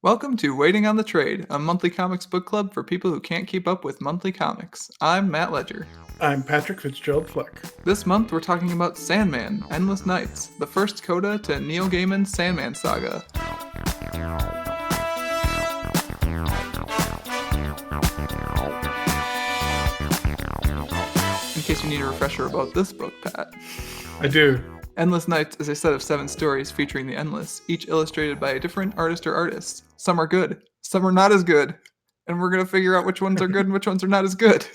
Welcome to Waiting on the Trade, a monthly comics book club for people who can't keep up with monthly comics. I'm Matt Ledger. I'm Patrick Fitzgerald Fleck. This month we're talking about Sandman, Endless Nights, the first coda to Neil Gaiman's Sandman saga. In case you need a refresher about this book, Pat. I do. Endless Nights is a set of 7 stories featuring the Endless, each illustrated by a different artist or artists. Some are good, some are not as good, and we're going to figure out which ones are good and which ones are not as good.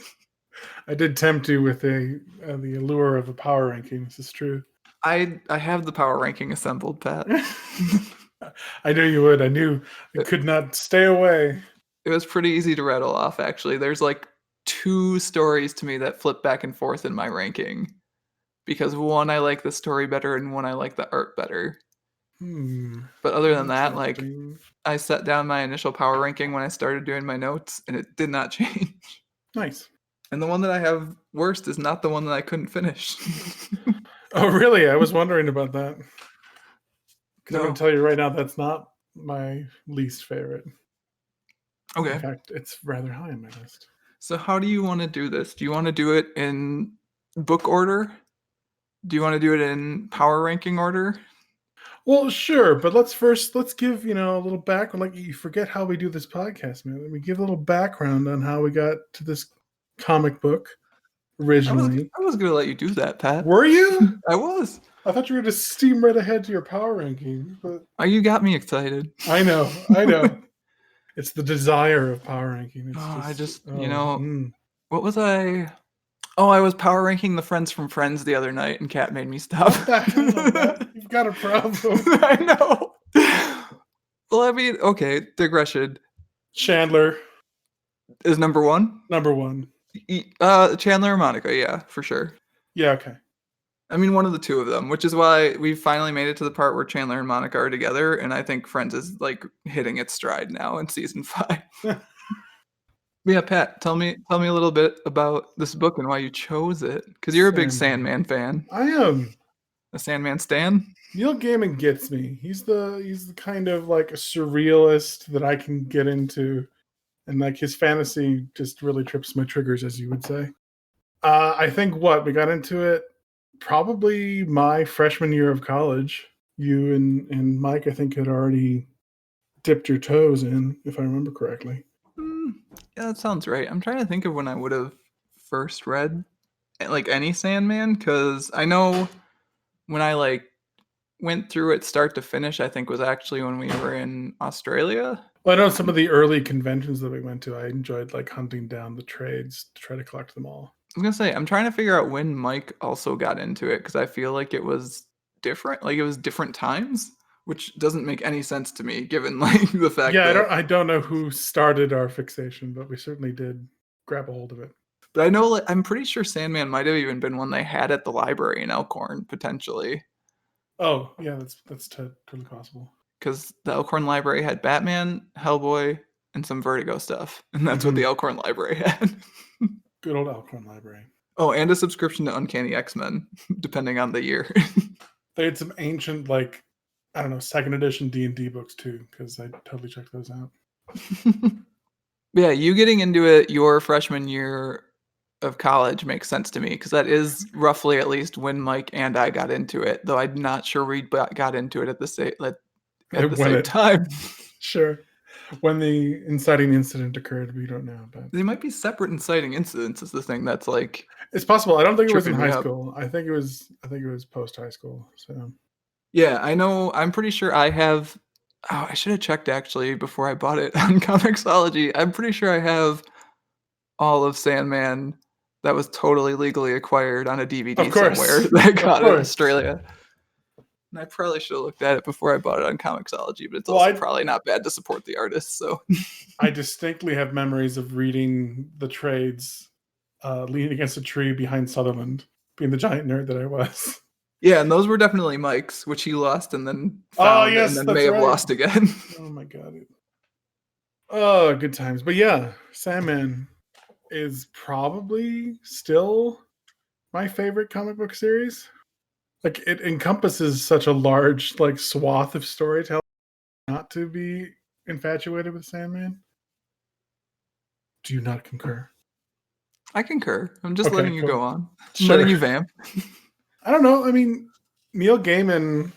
I did tempt you with the allure of a power ranking. This is true. I have the power ranking assembled, Pat. I knew you would. I knew you could not stay away. It was pretty easy to rattle off, actually. There's like 2 stories to me that flip back and forth in my ranking. Because one, I like the story better, and one, I like the art better. But other than that, like, I set down my initial power ranking when I started doing my notes, and it did not change. Nice. And the one that I have worst is not the one that I couldn't finish. Oh, really? I was wondering about that. No. I'm going to tell you right now, that's not my least favorite. Okay. In fact, it's rather high on my list. So how do you want to do this? Do you want to do it in book order? Do you want to do it in power ranking order? Well, sure, but let's give, a little background. Like, you forget how we do this podcast, man. We give a little background on how we got to this comic book originally. I was going to let you do that, Pat. Were you? I was. I thought you were going to steam right ahead to your power ranking. But you got me excited. I know. It's the desire of power ranking. What was I? Oh, I was power ranking the Friends from Friends the other night, and Kat made me stop. What the hell? You've got a problem. I know. Well, I mean, okay, digression. Chandler is number 1? Number 1. Chandler or Monica, yeah, for sure. Yeah, okay. I mean, one of the two of them, which is why we finally made it to the part where Chandler and Monica are together, and I think Friends is, like, hitting its stride now in season 5. Yeah, Pat, tell me a little bit about this book and why you chose it. Because you're a big Sandman fan. I am. A Sandman stan? Neil Gaiman gets me. He's the kind of like a surrealist that I can get into. And like his fantasy just really trips my triggers, as you would say. I think we got into it probably my freshman year of college. You and Mike, I think, had already dipped your toes in, if I remember correctly. Yeah, that sounds right. I'm trying to think of when I would have first read like any Sandman, because I know when I like went through it start to finish, I think was actually when we were in Australia. Well, I know some of the early conventions that we went to, I enjoyed like hunting down the trades to try to collect them all. I was gonna say, I'm trying to figure out when Mike also got into it, because I feel like it was different. Like it was different times, which doesn't make any sense to me, given like the fact that I don't know who started our fixation, but we certainly did grab a hold of it. But I know, like, I'm pretty sure Sandman might have even been one they had at the library in Elkhorn, potentially. Oh, yeah, that's totally possible. Because the Elkhorn Library had Batman, Hellboy, and some Vertigo stuff. And that's what the Elkhorn Library had. Good old Elkhorn Library. Oh, and a subscription to Uncanny X-Men, depending on the year. They had some ancient, like, I don't know, 2nd edition D&D books, too, because I totally checked those out. Yeah, you getting into it your freshman year of college makes sense to me, because that is roughly at least when Mike and I got into it, though I'm not sure we got into it at the same time. Sure. When the inciting incident occurred, we don't know. But they might be separate inciting incidents is the thing that's like... It's possible. I don't think it was in high school. I think it was post-high school. So yeah, I know. I'm pretty sure I have... Oh, I should have checked, actually, before I bought it on Comixology. I'm pretty sure I have all of Sandman that was totally legally acquired on a DVD somewhere that I got in Australia. And I probably should have looked at it before I bought it on Comixology, but it's also probably not bad to support the artist. So I distinctly have memories of reading the trades, leaning against a tree behind Sutherland, being the giant nerd that I was. Yeah, and those were definitely Mike's, which he lost and then found and then may have lost again. Oh my god. Oh, good times. But yeah, Sandman is probably still my favorite comic book series. Like, it encompasses such a large like swath of storytelling not to be infatuated with Sandman? Do you not concur? I concur. I'm just Okay, letting you cool. go on. I'm letting Sure. you vamp. I don't know. I mean, Neil Gaiman,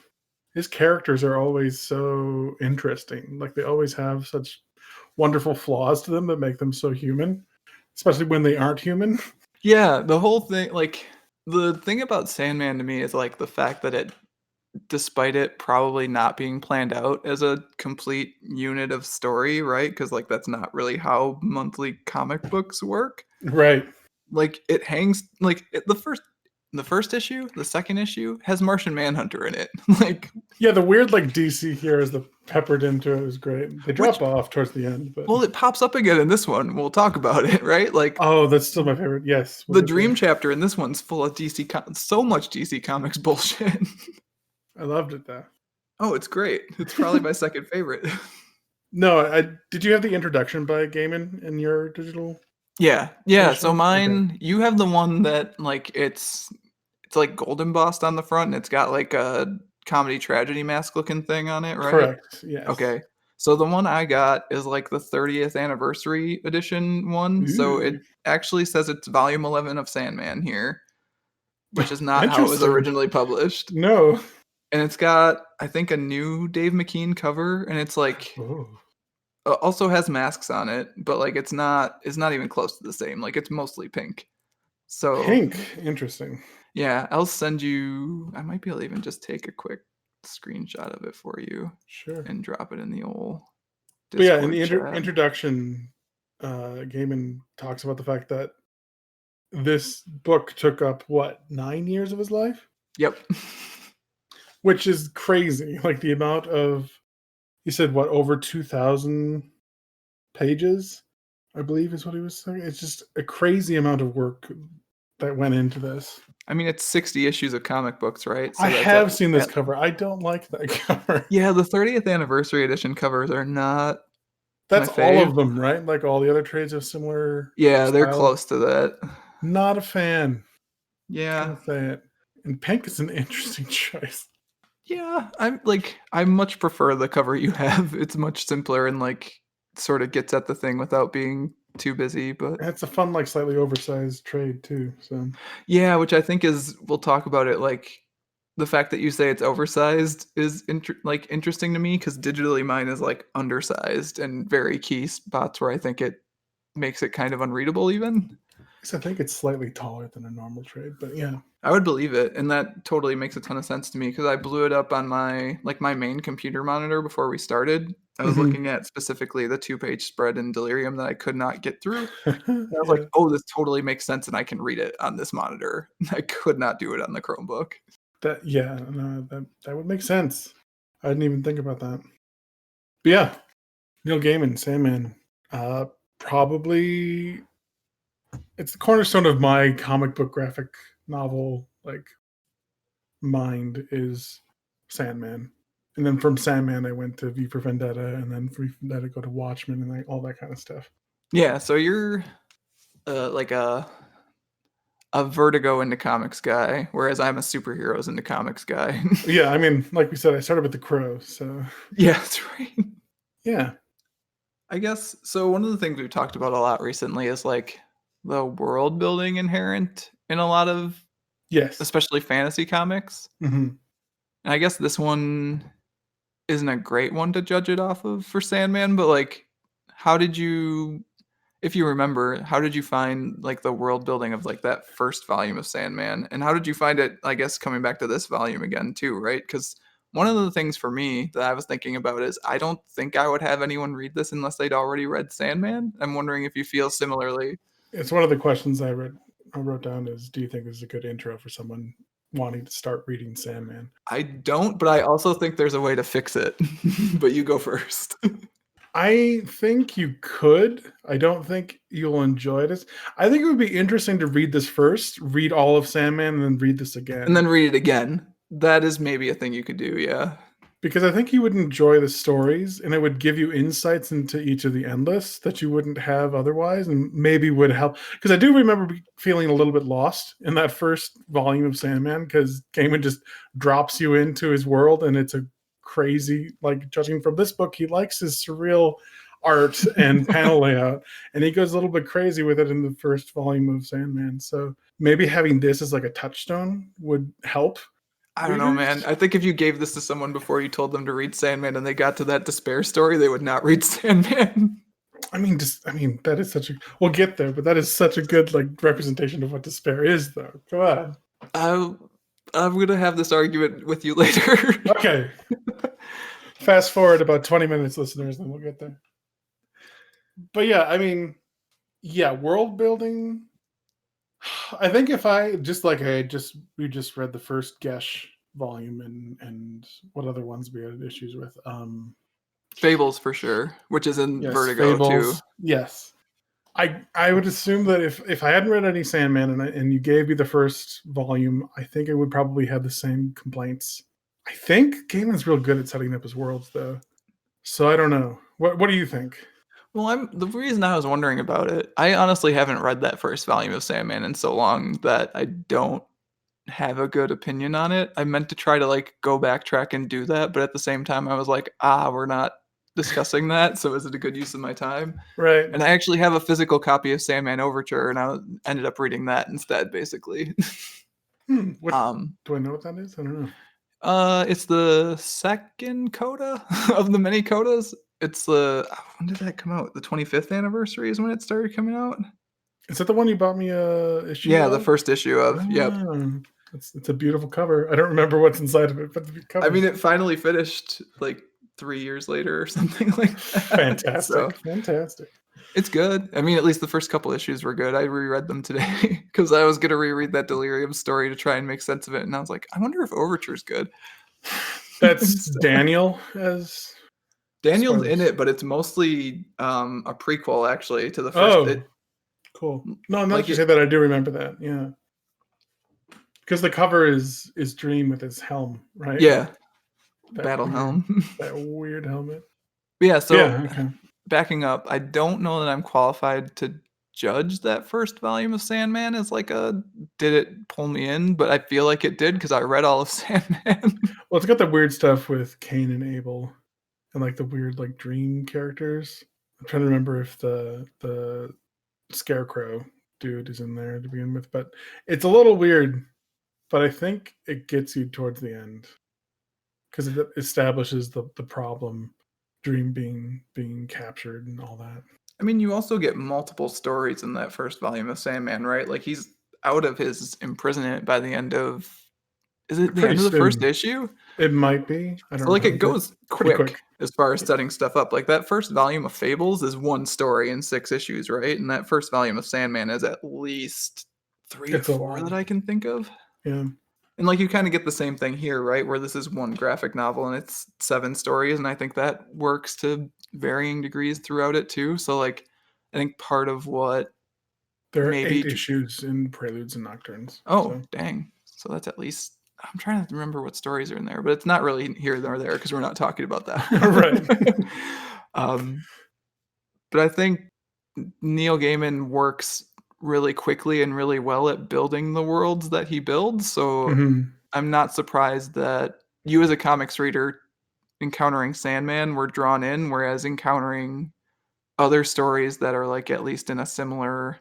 his characters are always so interesting. Like they always have such wonderful flaws to them that make them so human, especially when they aren't human. Yeah, the whole thing, like, the thing about Sandman to me is, like, the fact that it despite it probably not being planned out as a complete unit of story, right? Because like, that's not really how monthly comic books work. Right. Like, it hangs like, the first issue, the second issue has Martian Manhunter in it, like, Yeah, the weird like DC heroes that peppered into it was great. They which drop off towards the end, but well, it pops up again in this one, we'll talk about it, right? Like, oh, that's still my favorite. Yes. What the is it? dream chapter in this one's full of so much DC Comics bullshit. I loved it though. Oh, it's great. It's probably my second favorite. No, I did you have the introduction by Gaiman in your digital Yeah, so edition? Okay. mine you have the one that, like, it's, like, gold embossed on the front, and it's got, like, a comedy tragedy mask looking thing on it, right? Correct. Yes. Okay. So the one I got is, like, the 30th anniversary edition one, so it Ooh, actually says it's volume 11 of Sandman here, which is not how it was interesting. originally published, No. and it's got, I think, a new Dave McKean cover, and it's, like Oh. also has masks on it, but, like, it's not even close to the same, like, it's mostly pink. So, Pink. Interesting. yeah, I'll send you I might be able to even just take a quick screenshot of it for you Sure. and drop it in the old But yeah, in the Discord chat. introduction, Gaiman talks about the fact that this book took up what 9 years of his life, Yep. which is crazy. Like the amount of he said what over 2,000 pages, I believe is what he was saying. It's just a crazy amount of work that went into this. I mean, it's 60 issues of comic books, right? I So that's have seen this at cover. I don't like that cover. yeah, the 30th anniversary edition covers are not my That's all fave. of them, right? Like all the other trades of similar Yeah, they're style. close to that. Not a fan. Just Yeah. gonna say it. And pink is an interesting choice. Yeah, I much prefer the cover you have. It's much simpler and, like, sort of gets at the thing without being too busy, but And it's a fun, like slightly oversized trade too. So yeah, which I think is we'll talk about it, like, the fact that you say it's oversized is interesting to me because digitally mine is, like, undersized and very key spots where I think it makes it kind of unreadable even. I think it's slightly taller than a normal trade, but yeah. I would believe it, and that totally makes a ton of sense to me because I blew it up on my main computer monitor before we started. I was Hmm. looking at specifically the two-page spread in Delirium that I could not get through, and I was like, Yeah. "Oh, this totally makes sense, and I can read it on this monitor." I could not do it on the Chromebook. That yeah, no, that would make sense. I didn't even think about that. But yeah, Neil Gaiman, Sandman. Uh Probably it's the cornerstone of my comic book graphic novel like mind is Sandman. And then from Sandman, I went to V for Vendetta, and then from V for Vendetta, go to Watchmen, and like all that kind of stuff. Yeah, so you're, like a Vertigo into comics guy, whereas I'm a superheroes into comics guy. Yeah, I mean, like we said, I started with The Crow, so Yeah, that's right. yeah, I guess so one of the things we've talked about a lot recently is, like, the world building inherent in a lot of yes, especially fantasy comics, hmm and I guess this one isn't a great one to judge it off of for Sandman, but, like, how did you if you remember, how did you find, like, the world building of, like, that first volume of Sandman, and how did you find it, I guess, coming back to this volume again too, right? Because one of the things for me that I was thinking about is I don't think I would have anyone read this unless they'd already read Sandman. I'm wondering if you feel similarly. it's one of the questions I wrote down is, do you think this is a good intro for someone wanting to start reading Sandman? I don't, but I also think there's a way to fix it. But you go first. I think you could. I don't think you'll enjoy this. I think it would be interesting to read this first, read all of Sandman, and then read this And again. then read it again. That is maybe a thing you could do, yeah. Because I think you would enjoy the stories and it would give you insights into each of the endless that you wouldn't have otherwise, and maybe would help. Because I do remember feeling a little bit lost in that first volume of Sandman because Gaiman just drops you into his world and it's a crazy. Like judging from this book, he likes his surreal art and panel layout, and he goes a little bit crazy with it in the first volume of Sandman. So maybe having this as like a touchstone would help I don't know, man. readers. I think if you gave this to someone before you told them to read Sandman and they got to that despair story, they would not read Sandman. I mean, that is such a. We'll get there, but that is such a good like representation of what despair is, though. Come on. I, I'm gonna have this argument with you later. Okay. Fast forward about 20 minutes, listeners, then we'll get there. But yeah, I mean, yeah, world building. I think if I just like we just read the first Gesh volume and what other ones we had issues with. Fables for sure, which is in Yes, Vertigo too. Fables. Yes. I would assume that if I hadn't read any Sandman and you gave me the first volume, I think it would probably have the same complaints. I think Gaiman's real good at setting up his worlds, though. So I don't know. What do you think? Well, the reason I was wondering about it, I honestly haven't read that first volume of Sandman in so long that I don't have a good opinion on it. I meant to try to like go backtrack and do that, but at the same time, I was like, we're not discussing that, so is it a good use of my time? Right. And I actually have a physical copy of Sandman Overture, and I ended up reading that instead, basically. What um, do I know what that is? I don't know. it's the second coda of the many codas. It's the when did that come out? The 25th anniversary is when it started coming out. Is that the one you bought me a issue Yeah, the of? first issue of. Yep. It's a beautiful cover. I don't remember what's inside of it, but the cover. I mean, it finally finished like 3 years later or something like that. So Fantastic. it's good. I mean, at least the first couple issues were good. I reread them today because I was gonna reread that Delirium story to try and make sense of it, and I was like, I wonder if Overture's good. That's So, Daniel as Daniel's in spoilers. it, but it's mostly a prequel actually to the first. Oh, cool. No, now that Like you say it, that, I do remember that. Yeah, because the cover is Dream with his helm, right? yeah, That Battle weird, Helm. that weird helmet. But yeah, so Yeah. Okay. backing up, I don't know that I'm qualified to judge that first volume of Sandman as like a did it pull me in, but I feel like it did because I read all of Sandman. Well, it's got the weird stuff with Cain and Abel, and like the weird like dream characters. I'm trying to remember if the Scarecrow dude is in there to begin with, but it's a little weird. But I think it gets you towards the end because it establishes the problem, Dream being captured and all that. I mean, you also get multiple stories in that first volume of Sandman, right? Like he's out of his imprisonment by the end of is it the Pretty end of the first soon. issue? It might be. I So don't like know, it but goes pretty quick quick. as far as setting stuff up. Like that first volume of Fables is one story in 6 issues, right? And that first volume of Sandman is at least 3 to It's a 4 lot. that I can think of. Yeah. And like you kind of get the same thing here, right? Where this is one graphic novel and it's 7 stories, and I think that works to varying degrees throughout it too. So like I think part of what There are maybe 8 issues in Preludes and Nocturnes. oh, So dang. So that's at least I'm trying to remember what stories are in there, but it's not really here nor there because we're not talking about right. that. um, but I think Neil Gaiman works really quickly and really well at building the worlds that he builds. So Hmm. I'm not surprised that you, as a comics reader, encountering Sandman were drawn in, whereas encountering other stories that are like at least in a similar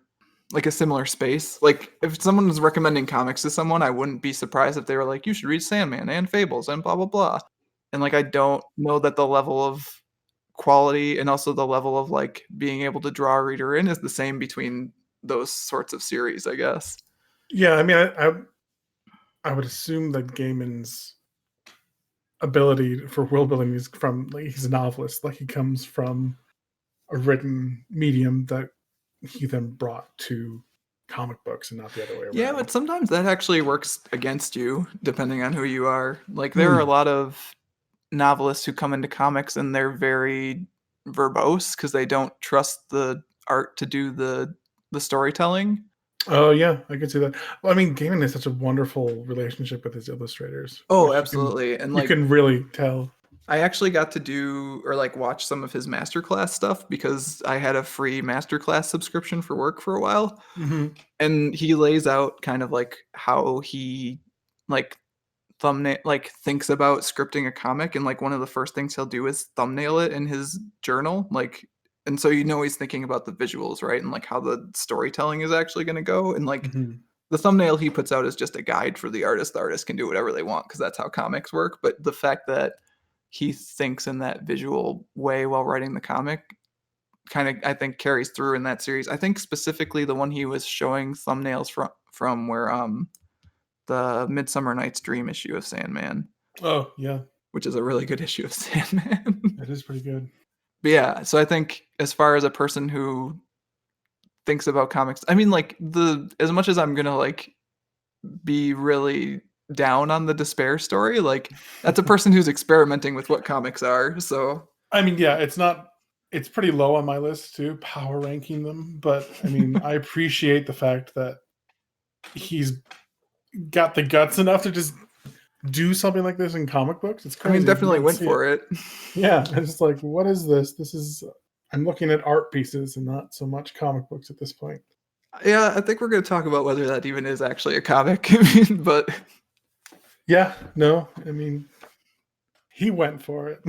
like a similar space. Like if someone was recommending comics to someone, I wouldn't be surprised if they were like, "You should read Sandman and Fables and blah blah blah." And like I don't know that the level of quality and also the level of like being able to draw a reader in is the same between those sorts of series, I guess. Yeah, I mean, I would assume that Gaiman's ability for world building is from like he's a novelist, like he comes from a written medium that he then brought to comic books and not the other way Yeah, but around. sometimes that actually works against you depending on who you are. Like there are a Hmm. lot of novelists who come into comics and they're very verbose because they don't trust the art to do the storytelling. Oh yeah, I can see that. Well, I mean, Gaiman has such a wonderful relationship with his illustrators, Oh, which absolutely. And you like can really tell. I actually got to do or like watch some of his masterclass stuff because I had a free masterclass subscription for work for a while. Hmm. And he lays out kind of like how he like thumbnail like thinks about scripting a comic, and like one of the first things he'll do is thumbnail it in his journal, like, and so he's thinking about the visuals, right, and like how the storytelling is actually going to go, and like Mhm. the thumbnail he puts out is just a guide for the artist. The artist can do whatever they want because that's how comics work. But the fact that he thinks in that visual way while writing the comic kind of, I think, carries through in that series. I think specifically the one he was showing thumbnails from where the Midsummer Night's Dream issue of Sandman, Oh, yeah. which is a really good issue of Sandman. That is pretty good. But yeah, so I think as far as a person who thinks about comics, I mean, like the as much as I'm gonna like be really down on the despair story, like that's a person who's experimenting with what comics are. So I mean, yeah, it's pretty low on my list too, power ranking them. But I mean, I appreciate the fact that he's got the guts enough to just do something like this in comic books. It's I mean, crazy. You definitely don't went see it. for it. Yeah, it's just like, what is this? This is I'm looking at art pieces and not so much comic books at this point. Yeah, I think we're gonna talk about whether that even is actually a comic. I mean, but Yeah, no, I mean, he went for it.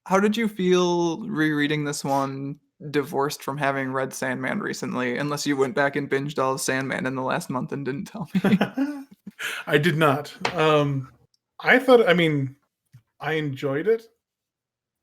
how did you feel rereading this one, divorced from having read Sandman recently? Unless you went back and binged all of Sandman in the last month and didn't tell me. I did not. I thought, I mean, I enjoyed it,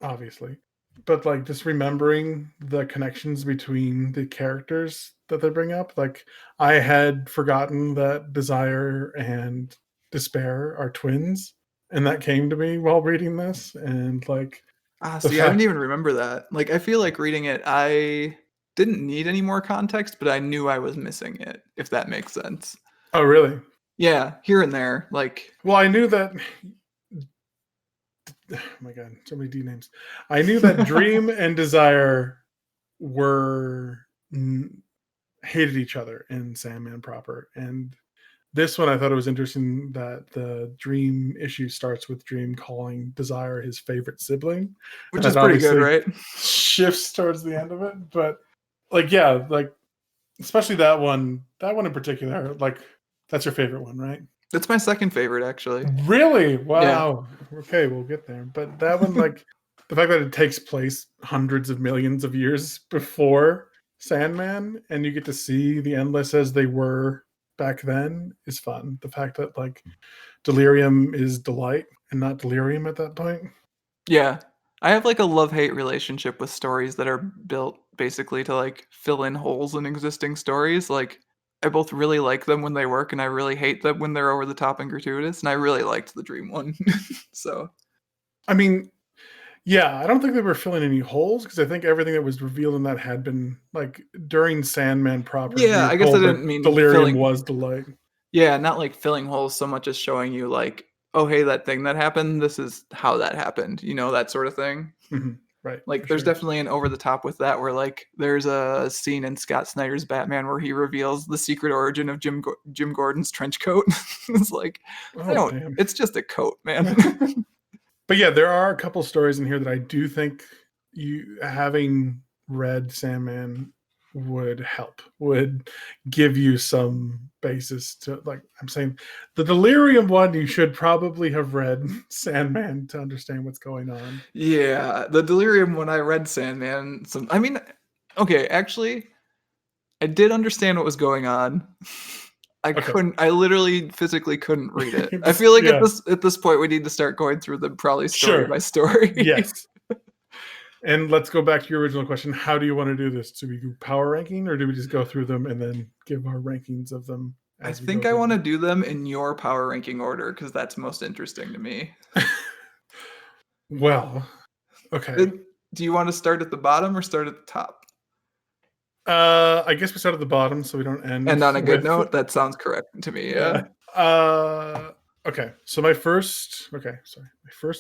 obviously, but like just remembering the connections between the characters that they bring up, like I had forgotten that Desire and Despair are twins, and that came to me while reading this, and like Ah, the see, I didn't fact. even remember that. Like, I feel like reading it, I didn't need any more context, but I knew I was missing it, if that makes sense. Oh, really? Yeah, here and there. Like, Well, I knew that. Oh my god, so many D names. I knew that Dream and Desire were hated each other in Sandman proper, and this one I thought it was interesting that the Dream issue starts with Dream calling Desire his favorite sibling, and which is that pretty good, obviously right? shifts towards the end of it. But like, yeah, like especially that one in particular, like that's your favorite one, right? That's my second favorite, actually. Really? Yeah. Wow. Okay, we'll get there. But that one, like the fact that it takes place hundreds of millions of years before Sandman, and you get to see the Endless as they were back then, is fun. The fact that like Delirium is delight and not delirium at that point. Yeah. I have like a love-hate relationship with stories that are built basically to like fill in holes in existing stories. Like, I both really like them when they work and I really hate them when they're over the top and gratuitous. And I really liked the Dream one. So, I mean, yeah, I don't think they were filling any holes because I think everything that was revealed in that had been like during Sandman proper. We yeah, were I guess I told didn't that mean delirium filling. was delight. Yeah, not like filling holes so much as showing you like, oh, hey, that thing that happened, this is how that happened, that sort of thing. Right, Like, for there's sure. definitely an over the top with that where like there's a scene in Scott Snyder's Batman where he reveals the secret origin of Jim Gordon's trench coat. It's like, I Oh, don't. damn. It's just a coat, man. But yeah, there are a couple stories in here that I do think you having read Sandman would help, would give you some basis to like I'm saying the delirium one you should probably have read Sandman to understand what's going on. Yeah, the delirium when I read Sandman. I mean, okay, actually, I did understand what was going on. I Okay. couldn't. I literally physically couldn't read it. I feel like at Yeah, this point we need to start going through them probably story sure. by story. Yes. And let's go back to your original question. How do you want to do this? Do we do power ranking or do we just go through them and then give our rankings of them I as we go think I through want to them? do them in your power ranking order because that's most interesting to me. Well, okay. Do you want to start at the bottom or start at the top? I guess we start at the bottom so we don't end And on a good with note, that sounds correct to me. Yeah. yeah. Okay. So my first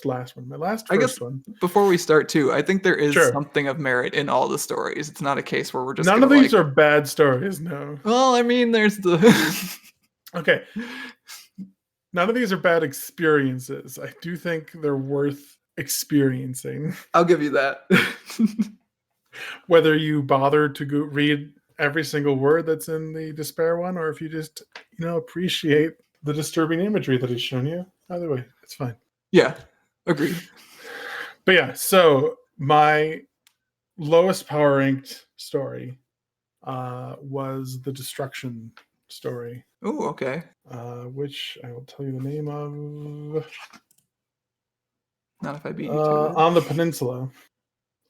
last one. My last I guess first one. before we start too, I think there is Sure. something of merit in all the stories. It's not a case where we're just None of gonna these like. are bad stories, no. Well, I mean, there's the. Okay. None of these are bad experiences. I do think they're worth experiencing. I'll give you that. Whether you bother to go read every single word that's in the despair one, or if you just, appreciate the disturbing imagery that he's shown you. Either way, it's fine. Yeah, agreed. But yeah, so my lowest power ranked story was the Destruction story, Ooh, okay. which I will tell you the name of. Not if I beat you to it. On the Peninsula,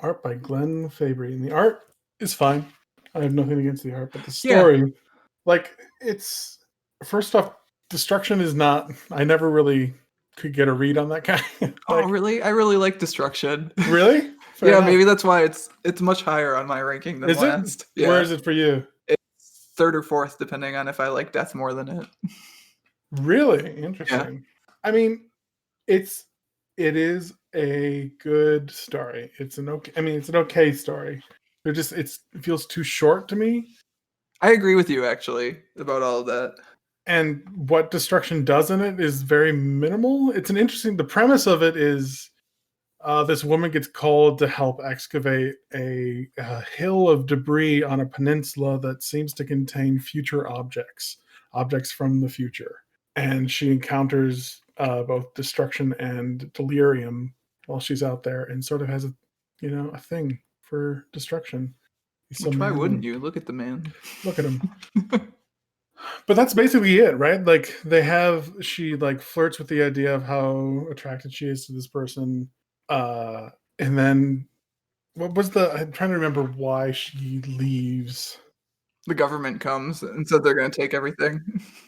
art by Glenn Fabry, and the art is fine. I have nothing against the art, but the Yeah. story, like, it's first off, Destruction is not. I never really could get a read on that guy. Oh, Like, really? I really like Destruction. really? Fair Yeah, enough. maybe that's why it's much higher on my ranking than Is it? last. Where Yeah. is it for you? It's third or fourth, depending on if I like Death more than it. Really Yeah. interesting. I mean, it's it is a good story. It's an okay. I mean, it's an okay story. It feels too short to me. I agree with you actually about all of that. And what Destruction does in it is very minimal. It's an interesting. The premise of it is this woman gets called to help excavate a hill of debris on a peninsula that seems to contain future objects from the future. And she encounters both destruction and delirium while she's out there, and sort of has a thing for destruction. He's some Which why man. wouldn't And you? Look at the man. look at him. But that's basically it, right? Like she like flirts with the idea of how attracted she is to this person, and then what was the? I'm trying to remember why she leaves. The government comes and said they're going to take everything.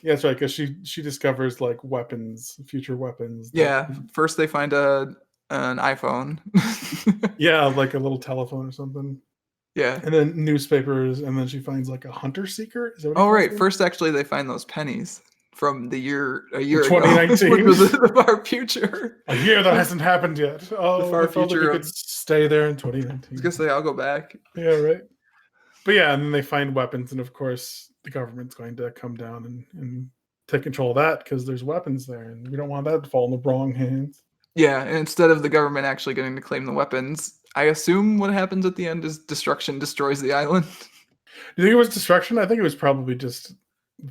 Yeah, that's right. Because she discovers like weapons, future weapons that. Yeah, first they find an iPhone. Yeah, like a little telephone or something, Yeah. and then newspapers, and then she finds like a hunter seeker. Is that what he Oh calls right, them? first actually they find those pennies from a year ago, which 2019. was the far future. A year that hasn't happened yet. The Oh, far if only we future of could stay there in I was 2019. gonna say I'll go back. Yeah, right. But yeah, and then they find weapons, and of course the government's going to come down and take control of that because there's weapons there, and we don't want that to fall in the wrong hands. Yeah, and instead of the government actually getting to claim the weapons, I assume what happens at the end is destruction destroys the island. Do you think it was destruction? I think it was probably just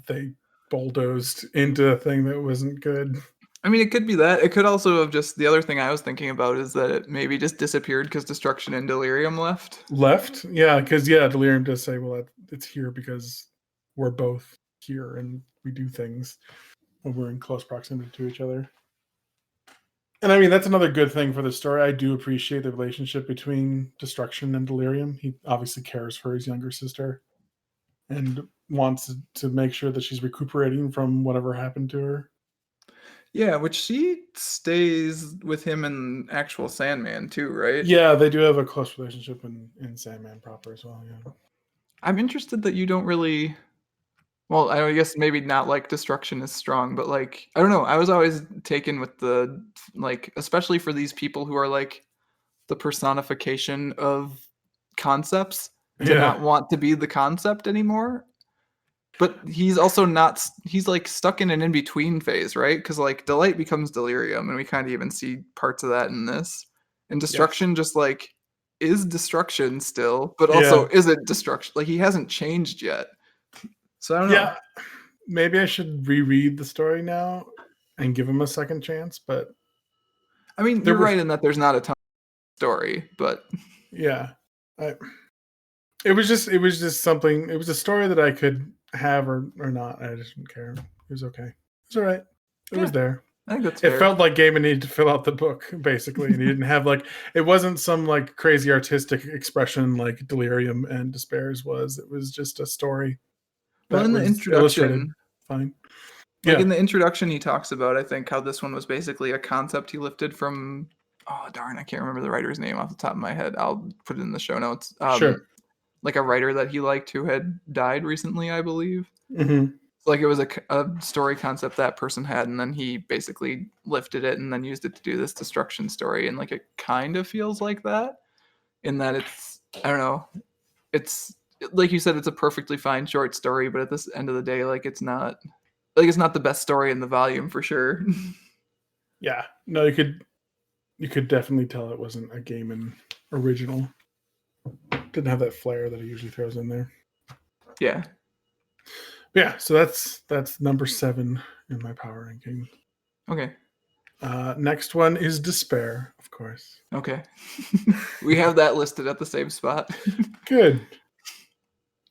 they bulldozed into a thing that wasn't good. I mean, it could be that. It could also have just the other thing I was thinking about is that it maybe just disappeared because destruction and delirium left. Left, yeah, because yeah, Delirium does say, well, it's here because we're both here and we do things when we're in close proximity to each other. And I mean, that's another good thing for the story. I do appreciate the relationship between Destruction and Delirium. He obviously cares for his younger sister and wants to make sure that she's recuperating from whatever happened to her. Yeah, which she stays with him in actual Sandman too, right? Yeah, they do have a close relationship in Sandman proper as well. Yeah. I'm interested that you don't really. Well, I guess maybe not like destruction is strong, but like I don't know. I was always taken with the like, especially for these people who are like the personification of concepts to Yeah. not want to be the concept anymore. But he's also not. He's like stuck in an in between phase, right? Because like delight becomes delirium, and we kind of even see parts of that in this. And Yes. destruction just like is destruction still, but Yeah. also isn't destruction. Like he hasn't changed yet. So I don't know. Yeah. Maybe I should reread the story now and give him a second chance. But I mean, there you're were, right in that there's not a ton of story, but yeah. I, it was just something. It was a story that I could have or not. I just didn't care. It was okay. It was all right. It was yeah, there. I think that's It fair. felt like Gaiman needed to fill out the book basically, and he didn't have like it wasn't some like crazy artistic expression like Delirium and Despairs was. It was just a story Well, that in the was illustrated introduction, fine. like Yeah, in the introduction, he talks about I think how this one was basically a concept he lifted from. Oh darn, I can't remember the writer's name off the top of my head. I'll put it in the show notes. sure. Like a writer that he liked who had died recently, I believe. Hmm. Like it was a story concept that person had, and then he basically lifted it and then used it to do this destruction story. And like it kind of feels like that in that it's I don't know, it's like you said, it's a perfectly fine short story, but at this end of the day, it's not the best story in the volume for sure. Yeah, no, you could definitely tell it wasn't a Gaiman original. Didn't have that flair that he usually throws in there. Yeah. But yeah, so that's number 7 in my power ranking. Okay. Next one is Despair, of course. Okay. We have that listed at the same spot. Good.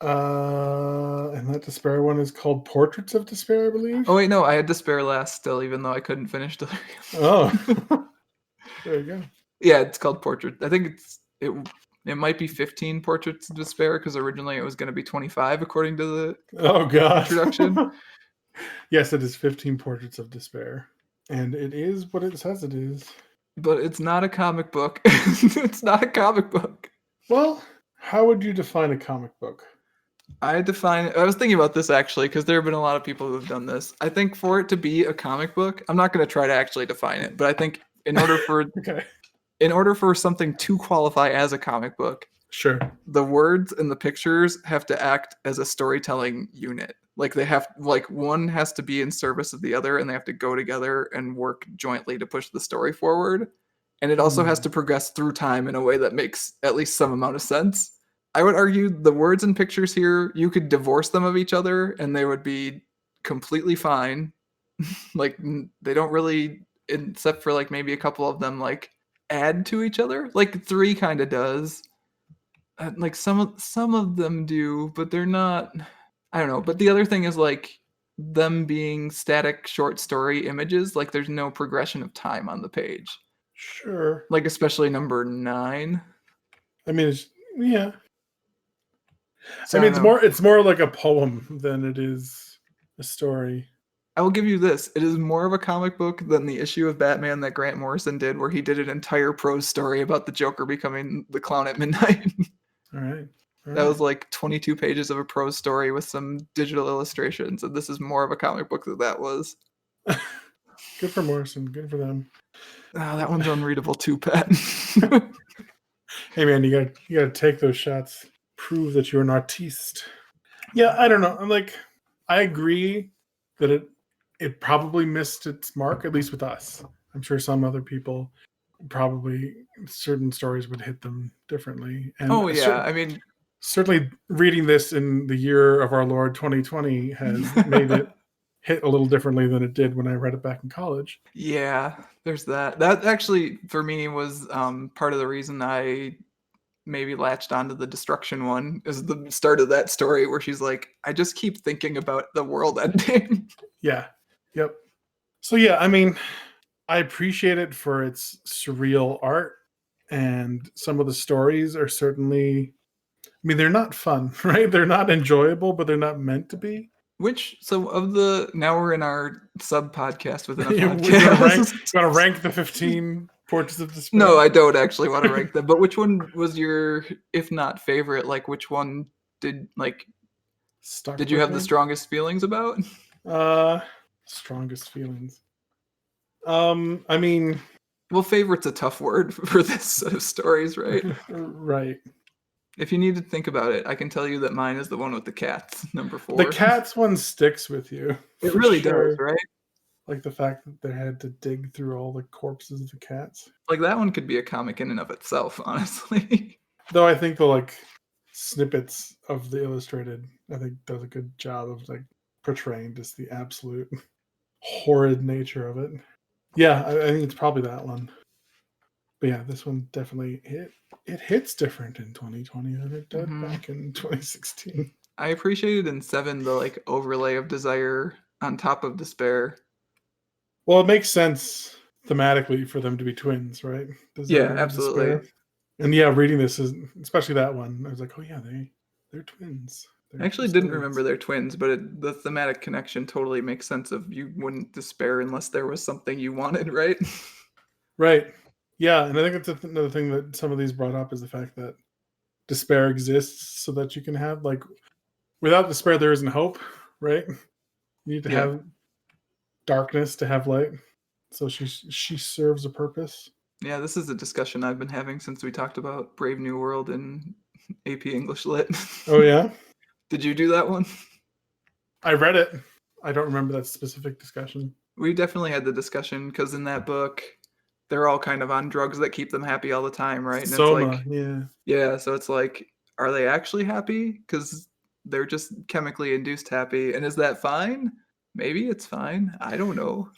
And that Despair one is called Portraits of Despair, I believe. Oh wait, no, I had Despair last still, even though I couldn't finish Delirium. Oh, there you go. Yeah, it's called Portrait. I think it might be 15 Portraits of Despair because originally it was going to be 25 according to the introduction. Yes, it is 15 Portraits of Despair, and it is what it says it is. But it's not a comic book. It's not a comic book. Well, how would you define a comic book? I was thinking about this actually because there have been a lot of people who have done this. I think for it to be a comic book, I'm not going to try to actually define it, but I think in order for Okay. in order for something to qualify as a comic book, Sure. the words and the pictures have to act as a storytelling unit. Like one has to be in service of the other and they have to go together and work jointly to push the story forward. And it also has to progress through time in a way that makes at least some amount of sense. I would argue the words and pictures here, you could divorce them of each other and they would be completely fine. Like they don't really, except for like maybe a couple of them, like add to each other. Like 3 kind of does. Like some of them do, but they're not. I don't know. But the other thing is like them being static short story images. Like there's no progression of time on the page. Sure. Like especially number 9. I mean, yeah. So I mean, I don't know. it's more like a poem than it is a story. I will give you this. It is more of a comic book than the issue of Batman that Grant Morrison did, where he did an entire prose story about the Joker becoming the Clown at Midnight. All right. That was like 22 pages of a prose story with some digital illustrations, and this is more of a comic book than that was. Good for Morrison. Good for them. Oh, that one's unreadable too, Pat. Hey man, you gotta take those shots. Prove that you're an artiste. Yeah, I don't know. I agree that it probably missed its mark, at least with us. I'm sure some other people probably certain stories would hit them differently. And Oh yeah, I mean, certainly reading this in the year of our Lord 2020 has made it hit a little differently than it did when I read it back in college. yeah, there's that. That actually for me was part of the reason I maybe latched onto the destruction one is the start of that story where she's like, I just keep thinking about the world ending. Yeah. Yep. So yeah, I mean, I appreciate it for its surreal art, and some of the stories are certainly, I mean, they're not fun, right? They're not enjoyable, but they're not meant to be. Now we're in our sub podcast within a You want podcast. to rank the 15 Portraits of Despair? No, I don't actually want to rank them. But which one was your, if not favorite, like which one did you have the strongest feelings about? Strongest feelings. I mean, well, favorite's a tough word for this set of stories, right? Right. If you need to think about it, I can tell you that mine is the one with the cats, number 4. The cats one sticks with you. It really does, right? Like the fact that they had to dig through all the corpses of the cats. Like that one could be a comic in and of itself, honestly. Though I think the snippets of the illustrated, I think does a good job of portraying just the absolute horrid nature of it. Yeah, I think it's probably that one. But yeah, this one definitely it hits different in 2020 than it did back in 2016. I appreciated in 7 the overlay of desire on top of despair. Well, it makes sense thematically for them to be twins, right? Yeah, absolutely. Despair. And yeah, reading this especially that one, I was like, oh yeah, they're twins. I actually didn't remember they're twins, but the thematic connection totally makes sense of you wouldn't despair unless there was something you wanted, right? Right. Yeah, and I think that's another thing that some of these brought up is the fact that despair exists so that you can have without despair there isn't hope, right? You need to have darkness to have light. So she serves a purpose. Yeah, this is a discussion I've been having since we talked about Brave New World in AP English Lit. Oh yeah? Did you do that one? I read it. I don't remember that specific discussion. We definitely had the discussion because in that book, they're all kind of on drugs that keep them happy all the time, right? And Soma, it's yeah. Yeah, so it's like, are they actually happy? Because they're just chemically induced happy. And is that fine? Maybe it's fine. I don't know.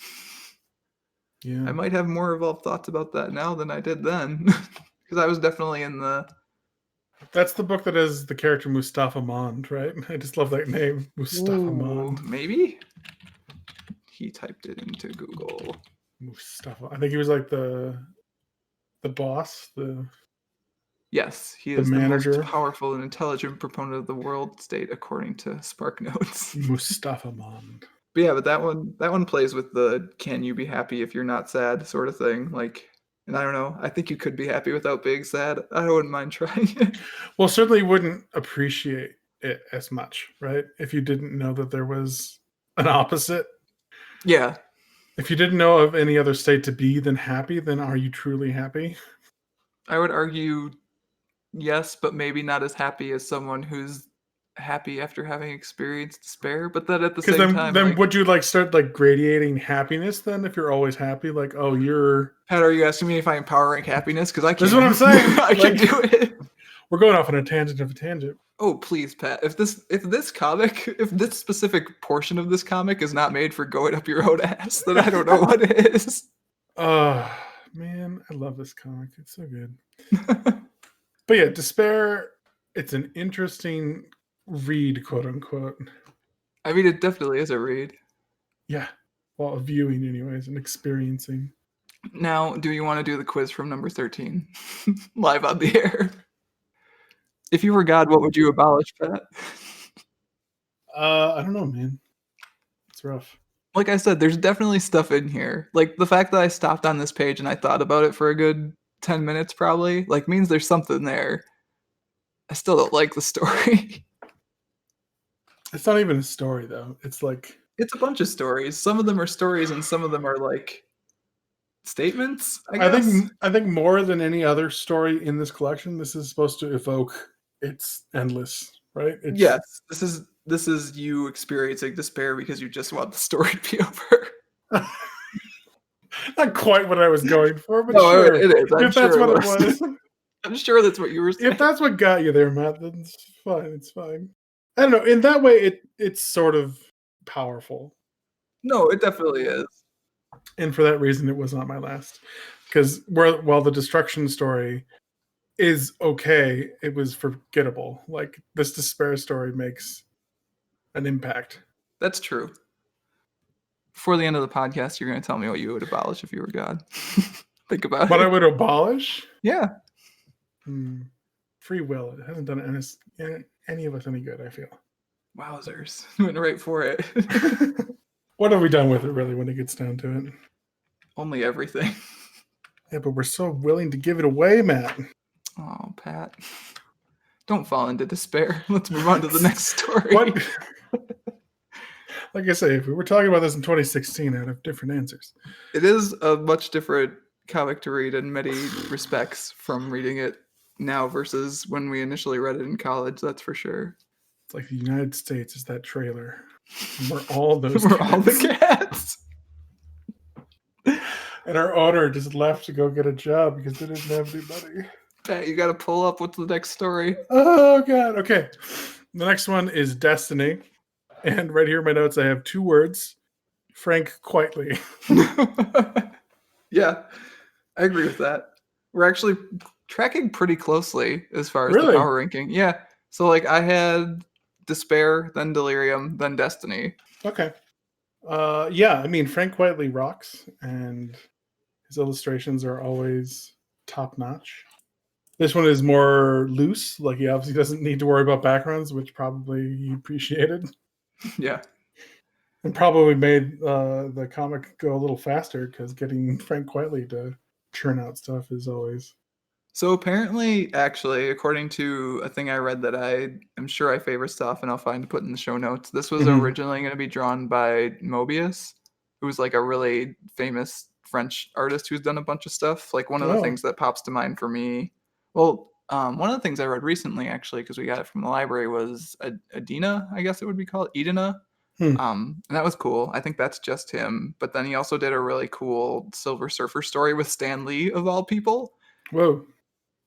Yeah. I might have more evolved thoughts about that now than I did then. Because I was definitely in the... That's the book that has the character Mustafa Mond, right? I just love that name, Mustafa Ooh, Mond. maybe? He typed it into Google. Mustafa. I think he was like the boss, Yes, he the is the most manager. powerful and intelligent proponent of the world state, according to SparkNotes. Mustafa Mond. But yeah, but that one plays with the "can you be happy if you're not sad" sort of thing. Like, and I don't know. I think you could be happy without being sad. I wouldn't mind trying it. Well, certainly wouldn't appreciate it as much, right? If you didn't know that there was an opposite. Yeah, If you didn't know of any other state to be than happy, then are you truly happy? I would argue yes, but maybe not as happy as someone who's happy after having experienced despair. But then at the Because same then, time, then like, would you like start like gradiating happiness then if you're always happy? Like, oh, you're. Pat, are you asking me if I am power rank happiness? Because I This is what can. I'm saying. I can Like, do it. we're going off on a tangent of a tangent. Oh, please, Pat. If this specific portion of this comic is not made for going up your own ass, then I don't know what is. Oh, man, I love this comic. It's so good. But yeah, Despair, it's an interesting read, quote unquote. I mean, it definitely is a read. Yeah. Well, viewing, anyways, and experiencing. Now, do you want to do the quiz from number 13 live on the air? If you were God, what would you abolish, Pat? I don't know, man. It's rough. Like I said, there's definitely stuff in here. Like the fact that I stopped on this page and I thought about it for a good 10 minutes probably, like means there's something there. I still don't like the story. It's not even a story, though. It's like. It's a bunch of stories. Some of them are stories and some of them are like statements, I I guess. think more than any other story in this collection, this is supposed to evoke it's endless, right? It's Yes, this is you experiencing despair because you just want the story to be over. not quite what I was going for, but No, sure. it is. I'm If that's sure what it it was. was. I'm sure that's what you were saying. If that's what got you there, Matt, then it's fine. It's fine. I don't know. In that way, it's sort of powerful, No, it definitely is. and for that reason, it was not my last. Because while the destruction story is okay, it was forgettable. Like this despair story makes an impact. That's true. Before the end of the podcast, you're going to tell me what you would abolish if you were God. Think about What it. I would abolish? Yeah. Free will. It hasn't done any of us any good, I feel. Wowzers. Went right for it. What have we done with it, really, when it gets down to it? Only everything. Yeah, but we're so willing to give it away, Matt. Oh, Pat. Don't fall into despair. Let's move on to the next story. What? Like I say, if we were talking about this in 2016, I'd have different answers. It is a much different comic to read in many respects from reading it now versus when we initially read it in college, that's for sure. It's like the United States is that trailer. And we're all those We're cats. all the cats. And our owner just left to go get a job because they didn't have any money. Pat, you got to pull up what's the next story. Oh, God. Okay. The next one is Destiny. And right here in my notes, I have 2 words. Frank Quitely. Yeah, I agree with that. We're actually tracking pretty closely as far as Really? the power ranking. Yeah. So like I had Despair, then Delirium, then Destiny. Okay. Yeah, I mean, Frank Quitely rocks, and his illustrations are always top notch. This one is more loose. Like, he obviously doesn't need to worry about backgrounds, which probably he appreciated. Yeah. And probably made the comic go a little faster because getting Frank Quitely to churn out stuff is always. So apparently, actually, according to a thing I read that I am sure I favor stuff and I'll find to put in the show notes, this was originally going to be drawn by Mobius, who's like a really famous French artist who's done a bunch of stuff. Like one of the things that pops to mind for me, well, one of the things I read recently, actually, because we got it from the library, was Adina, I guess it would be called, Edina. And that was cool. I think that's just him. But then he also did a really cool Silver Surfer story with Stan Lee, of all people. Whoa.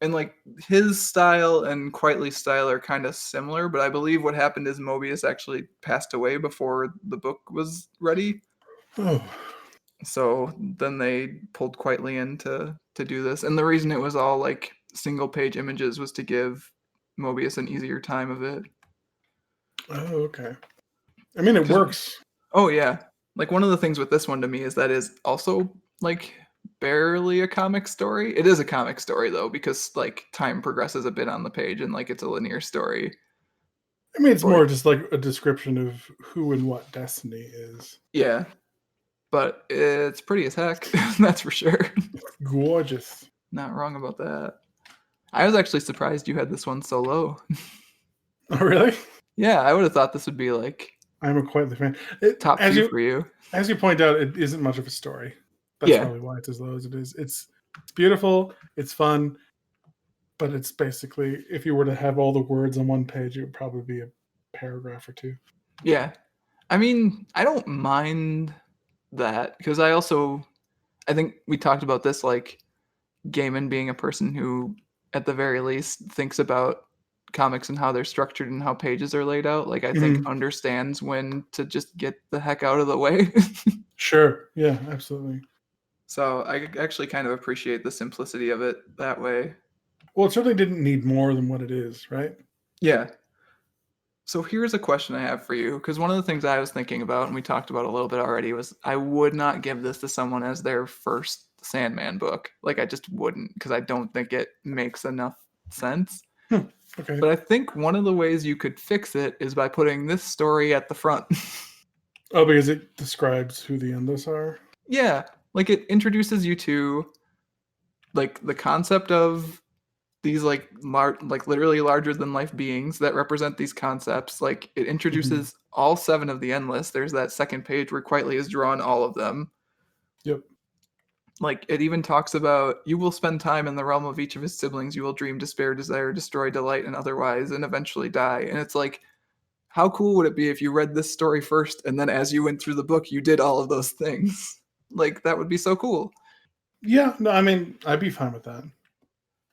And like his style and Quitely's style are kind of similar, but I believe what happened is Mobius actually passed away before the book was ready. Oh. So then they pulled Quietly in to do this. And the reason it was all like single page images was to give Mobius an easier time of it. Oh, okay. I mean, it works. Oh yeah. Like one of the things with this one to me is that is also like barely a comic story. It is a comic story though, because like time progresses a bit on the page and like it's a linear story. I mean, it's But more just like a description of who and what Destiny is. yeah. But it's pretty as heck, that's for sure. Gorgeous. Not wrong about that. I was actually surprised you had this one so low. Oh, really? Yeah, I would have thought this would be like I'm a Quietly fan. top two for you. As you point out, it isn't much of a story. That's Yeah. probably why it's as low as it is. It's beautiful. It's fun. But it's basically, if you were to have all the words on one page, it would probably be a paragraph or two. Yeah. I mean, I don't mind that because I think we talked about this like Gaiman being a person who, at the very least, thinks about comics and how they're structured and how pages are laid out. Like, I think Mhm. understands when to just get the heck out of the way. Sure. Yeah, absolutely. So I actually kind of appreciate the simplicity of it that way. Well, it certainly didn't need more than what it is, right? Yeah. So here's a question I have for you, because one of the things I was thinking about, and we talked about a little bit already, was I would not give this to someone as their first Sandman book. Like I just wouldn't, because I don't think it makes enough sense. Okay. But I think one of the ways you could fix it is by putting this story at the front. Oh, because it describes who the Endless are? Yeah, like it introduces you to like the concept of these like like literally larger than life beings that represent these concepts. Like it Mhm. introduces all 7 of the endless. There's that second page where Quietly has drawn all of them. Yep. Like it even talks about you will spend time in the realm of each of his siblings. You will dream, despair, desire, destroy, delight, and otherwise, and eventually die. And it's like, how cool would it be if you read this story first and then as you went through the book, you did all of those things? Like that would be so cool. Yeah, no, I mean, I'd be fine with that.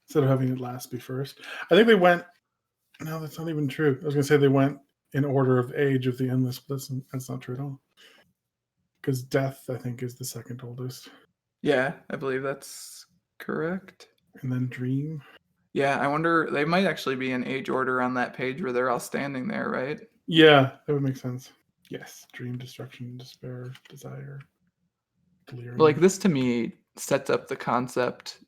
Instead of having it last be first. I think they went, no, that's not even true. I was going to say they went in order of age of the Endless, but that's not true at all. Because Death, I think, is the second oldest. Yeah, I believe that's correct. And then Dream. Yeah, I wonder they might actually be in age order on that page where they're all standing there, right? Yeah, that would make sense. Yes, Dream, Destruction, Despair, Desire, But like Delirium. this to me sets up the concept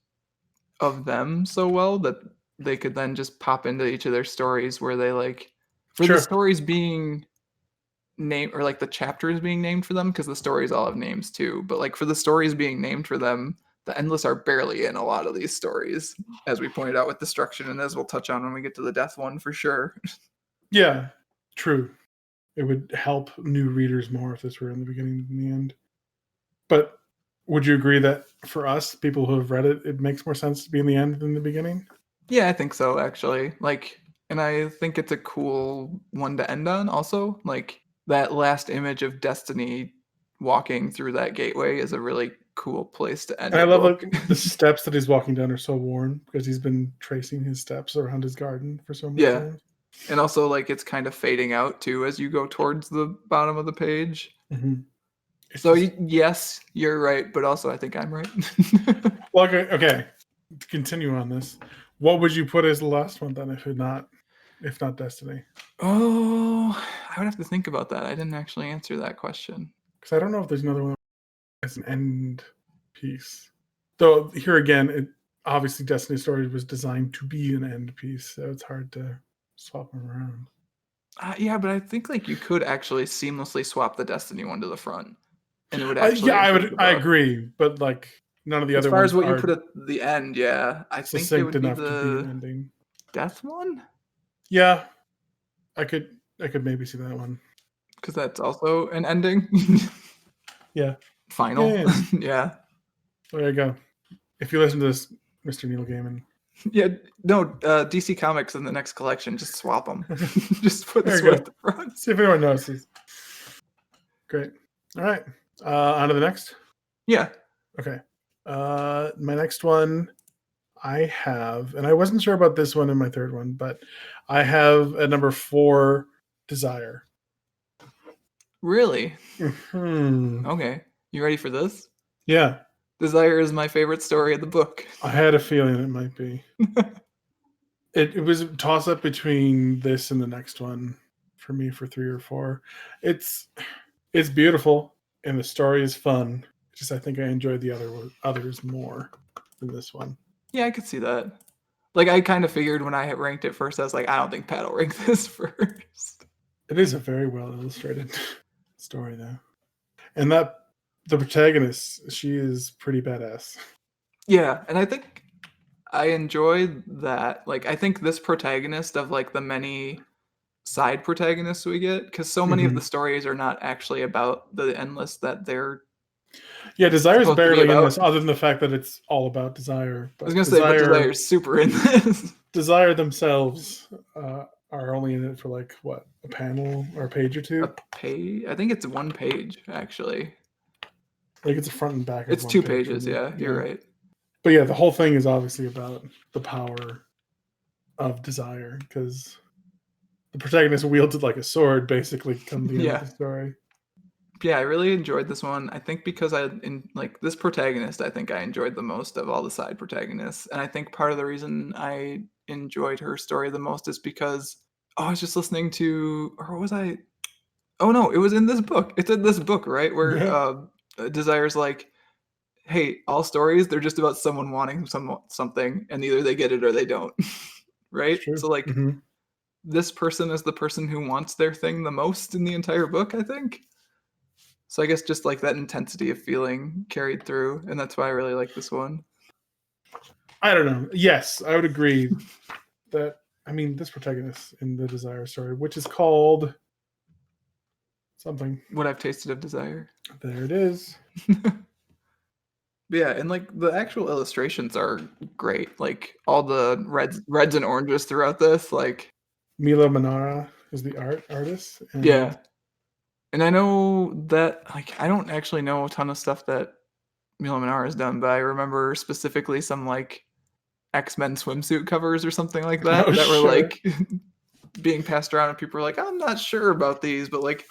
of them so well that they could then just pop into each of their stories where they like for the Sure. stories being named or like the chapters being named for them because the stories all have names too, but like for the stories being named for them, the endless are barely in a lot of these stories, as we pointed out with destruction and as we'll touch on when we get to the death one for sure. Yeah, true. It would help new readers more if this were in the beginning than the end. But would you agree that for us, people who have read it, it makes more sense to be in the end than the beginning? Yeah, I think so actually. Like and I think it's a cool one to end on also. Like that last image of Destiny walking through that gateway is a really cool place to end And I a love book. that the steps that he's walking down are so worn because he's been tracing his steps around his garden for so many Yeah. times. And also like it's kind of fading out too as you go towards the bottom of the page. Mm-hmm. It's So just yes, you're right, but also I think I'm right. well, okay. To continue on this, what would you put as the last one then, if not Destiny? Oh, I would have to think about that. I didn't actually answer that question. Because I don't know if there's another one as an end piece. Though here again, it obviously Destiny Story was designed to be an end piece, so it's hard to swap them around. Yeah, but I think like you could actually seamlessly swap the Destiny one to the front, and it would actually Yeah, improve the I book. agree, but like none of the As other far as ones what you put are at the end, yeah, I think it succinct would be enough to be an the ending. death one Yeah, I could maybe see that one. because that's also an ending. Yeah, Final, yeah. yeah. There you go. If you listen to this, Mr. Neil Gaiman. Yeah, no, DC Comics in the next collection, just swap them. Just put There this you one go. at the front. See if anyone notices. Great. All right. On to the next. Yeah. Okay. My next one I have, and I wasn't sure about this one in my third one, but I have a number 4 Desire. Really? Hmm. Okay. You ready for this? Yeah, Desire is my favorite story of the book. I had a feeling it might be. It was a toss up between this and the next one for me for 3 or 4. It's it's beautiful and the story is fun. Just I think I enjoyed the others more than this one. Yeah, I could see that. Like, I kind of figured when I had ranked it first, I was like, I don't think Pat will rank this first. It is a very well illustrated story though. And that the protagonist, she is pretty badass. Yeah, and I think I enjoy that. Like, I think this protagonist of like the many side protagonists we get, because so many of the Mm-hmm. stories are not actually about the endless that they're Yeah, Desire is supposed to be barely in about. this, other than the fact that it's all about Desire. I was But gonna say, but Desire's super in this. Desire themselves are only in it for like what, a panel or a page or A two. page? I think it's one page actually. Like it's a front and back of It's one two page for pages. me. Yeah, you're Yeah, right. but yeah, the whole thing is obviously about the power of Desire because the protagonist wields it like a sword. Basically, come the end of Yeah, the story. yeah. I really enjoyed this one. I think because I in like this protagonist, I think I enjoyed the most of all the side protagonists, and I think part of the reason I enjoyed her story the most is because I was just listening to, or was I? Oh no, it was in this book. It's in this book, right? Where Yeah, Desire's like, hey, all stories they're just about someone wanting something, and either they get it or they don't, it's right? true. So like Hmm. this person is the person who wants their thing the most in the entire book, I think. So I guess just like that intensity of feeling carried through, and that's why I really like this one. I don't know. Yes, I would agree that. I mean, this protagonist in the Desire story, which is called something. What I've tasted of desire. There it is. Yeah, and like the actual illustrations are great. Like all the reds and oranges throughout this, like Milo Manara is the artist, and yeah. And I know that like I don't actually know a ton of stuff that Milo Manara has done, but I remember specifically some like X-Men swimsuit covers or something like oh that that were sure. like being passed around and people were like, I'm not sure about these, but like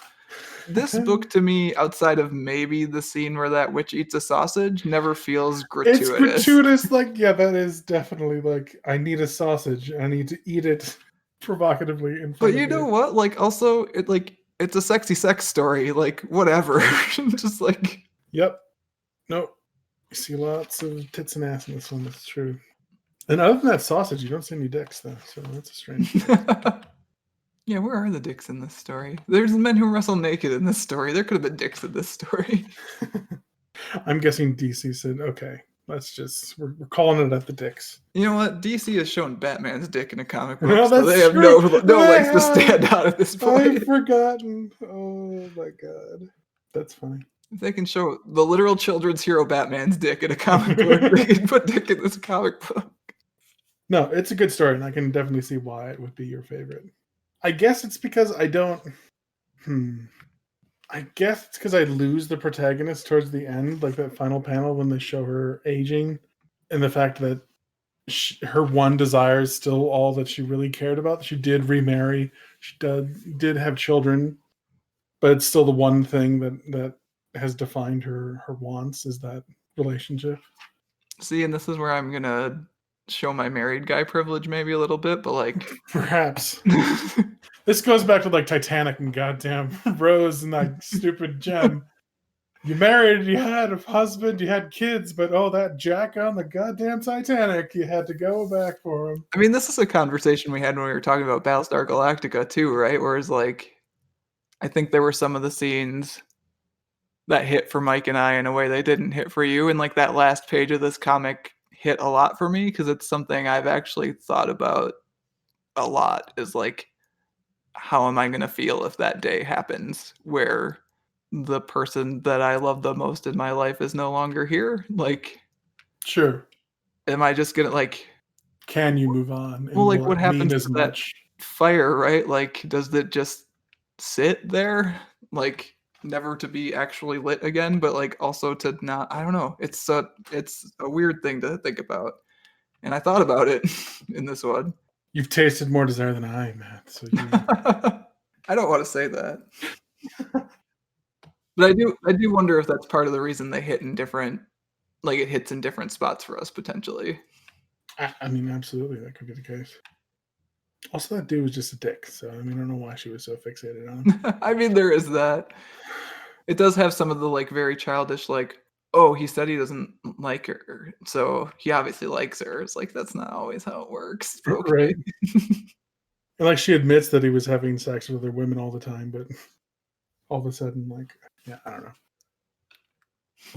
this book to me, outside of maybe the scene where that witch eats a sausage, never feels It's gratuitous. gratuitous. Like, yeah, that is definitely like, I need a sausage. I need to eat it provocatively in But front you of know you. what? Like also it like it's a sexy sex story, like whatever. Just like Yep. No, you see lots of tits and ass in this one. That's true. And other than that sausage, you don't see any dicks, though. So that's a strange thing. yeah, where are the dicks in this story? There's men who wrestle naked in this story. There could have been dicks in this story. I'm guessing DC said, okay, let's just, we're calling it at the dicks. You know what? DC has shown Batman's dick in a comic book, No, so they that's have true. no They legs to have. stand out at this I've point. forgotten. Oh my god. That's funny. If they can show the literal children's hero Batman's dick in a comic book, they can put dick in this comic book. No, it's a good story, and I can definitely see why it would be your favorite. I guess it's because I don't. Hmm. I guess it's because I lose the protagonist towards the end, like that final panel when they show her aging, and the fact that her one desire is still all that she really cared about. She did remarry, she did have children, but it's still the one thing that has defined her wants is that relationship. See, and this is where I'm gonna show my married guy privilege maybe a little bit, but like Perhaps this goes back to like Titanic and goddamn Rose and that stupid gem. You married, you had a husband, you had kids, but oh, that Jack on the goddamn Titanic, you had to go back for him. I mean, this is a conversation we had when we were talking about Battlestar Galactica too, right? Whereas like I think there were some of the scenes that hit for Mike and I in a way they didn't hit for you, and like that last page of this comic hit a lot for me because it's something I've actually thought about a lot is like how am I going to feel if that day happens where the person that I love the most in my life is no longer here? Like, Sure. am I just going to like, Can you move on? well, And like will what it mean happens as to that much? fire, right? Like, does it just sit there? Like, never to be actually lit again, but like also to not, I don't know. It's a weird thing to think about. And I thought about it in this one. You've tasted more desire than I, Matt. So you I don't want to say that. But I do wonder if that's part of the reason they hit in different like, it hits in different spots for us potentially. I mean, absolutely, that could be the case. Also, that dude was just a dick, so I mean, I don't know why she was so fixated on him. I mean, there is that. It does have some of the, like, very childish, like, "Oh, he said he doesn't like her, so he obviously likes her." It's like, that's not always how it works, but okay. Right. And like she admits that he was having sex with other women all the time, but all of a sudden, like, yeah, I don't know.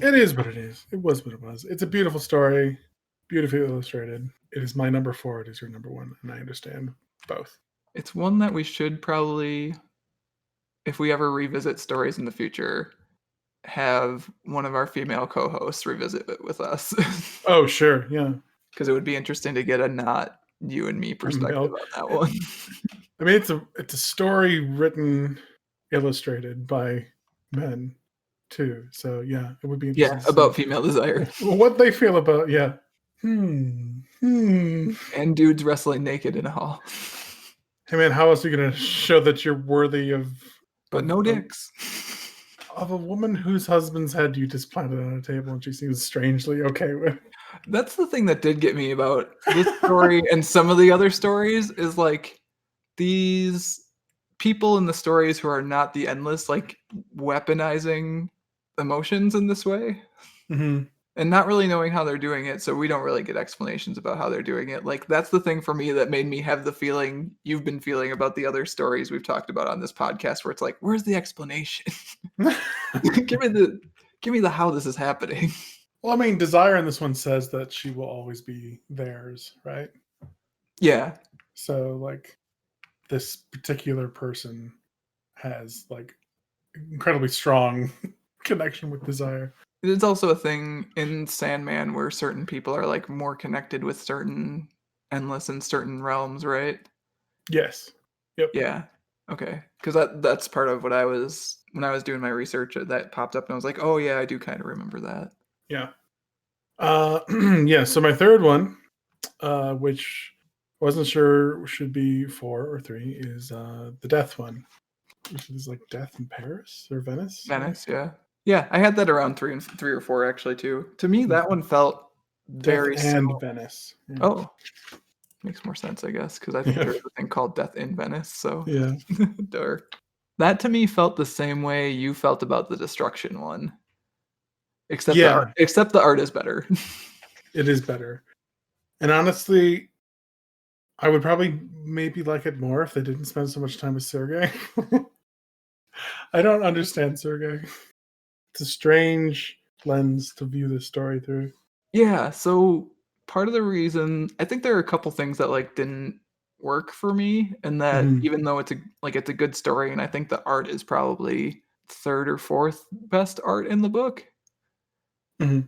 It is what it is. It was what it was. It's a beautiful story, beautifully illustrated. It is my number four. It is your number one, and I understand both. It's one that we should probably, if we ever revisit stories in the future, have one of our female co-hosts revisit it with us. Oh, sure, yeah. Because it would be interesting to get a not you and me perspective Mel. on that one. I mean, it's a story written, illustrated by men too. So yeah, it would be Yeah, interesting to about see female desire. what they feel about. Yeah. Hmm. And dudes wrestling naked in a hall. Hey man, how else are you gonna show that you're worthy But of no of, dicks. of a woman whose husband's head you just planted on a table and she seems strangely okay with? That's the thing that did get me about this story and some of the other stories is, like, these people in the stories who are not the endless, like, weaponizing emotions in this way. Hmm. And not really knowing how they're doing it, so we don't really get explanations about how they're doing it. Like, that's the thing for me that made me have the feeling you've been feeling about the other stories we've talked about on this podcast, where it's like, "Where's the explanation? Give me the give me the how this is happening." Well, I mean, Desire in this one says that she will always be theirs, right? Yeah. So like this particular person has like incredibly strong connection with Desire. It's also a thing in Sandman where certain people are, like, more connected with certain endless in certain realms, right? Yes. Yep. Yeah. Okay. Because that's part of what I was when I was doing my research, that popped up and I was like, "Oh, yeah, I do kinda remember that." Yeah. Yeah. So my third one, which I wasn't sure should be four or three, is the Death one, which is like Death in Paris or Venice, right? Venice, yeah. Yeah, I had that around 3 or 4 actually too. To me, that one felt Death very and similar. Venice. Yeah. Oh, makes more sense, I guess, because I think Yeah. there is a thing called Death in Venice, so Yeah. duh. That to me felt the same way you felt about the Destruction one, Yeah. except the art is better. It is better. And honestly, I would probably maybe like it more if they didn't spend so much time with Sergei. I don't understand Sergei. It's a strange lens to view this story through. Yeah, so part of the reason I think there are a couple things that, like, didn't work for me, and that Mhm, even though it's a good story, and I think the art is probably 3rd or 4th best art in the book, mhm.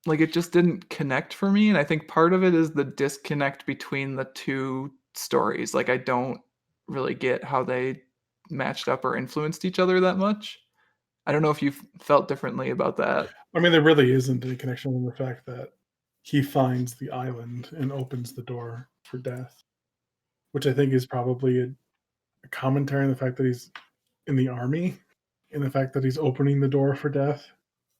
like, it just didn't connect for me, and I think part of it is the disconnect between the 2 stories, like, I don't really get how they matched up or influenced each other that much. I don't know if you felt differently about that. I mean, there really isn't any connection in the fact that he finds the island and opens the door for death, which I think is probably a commentary on the fact that he's in the army and the fact that he's opening the door for death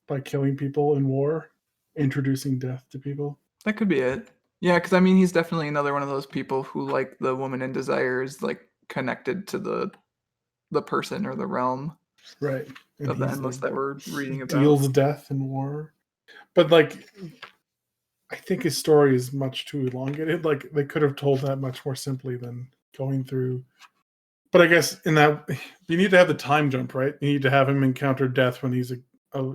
by killing people in war, introducing death to people. That could be it. Yeah, because I mean, he's definitely another one of those people who, like, the woman in Desire is, like, connected to the person or the realm Right. And of the he's endless like that we're reading about. deals death in war. But like I think his story is much too elongated. Like they could have told that much more simply than going through. But I guess in that you need to have the time jump, right? You need to have him encounter death when he's a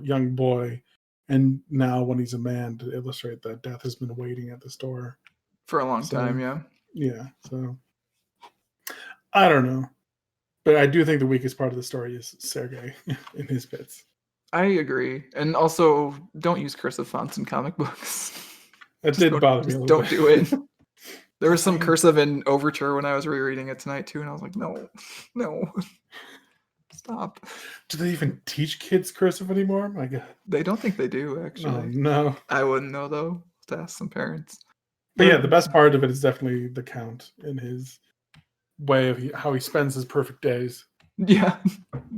young boy, and now when he's a man to illustrate that death has been waiting at the door. For a long So time, yeah. yeah, so I don't know, but I do think the weakest part of the story is Sergei in his bits. I agree, and also, don't use cursive fonts in comic books. That did bother me a Just little don't do it. bit. There was some Fine. cursive in Overture when I was rereading it tonight too, and I was like, "No, no, stop." Do they even teach kids cursive anymore? My God. They don't think they do, Oh actually. no. I wouldn't know, though, to ask some parents. But But yeah, the best part of it is definitely the Count in his way of how he spends his perfect days. yeah,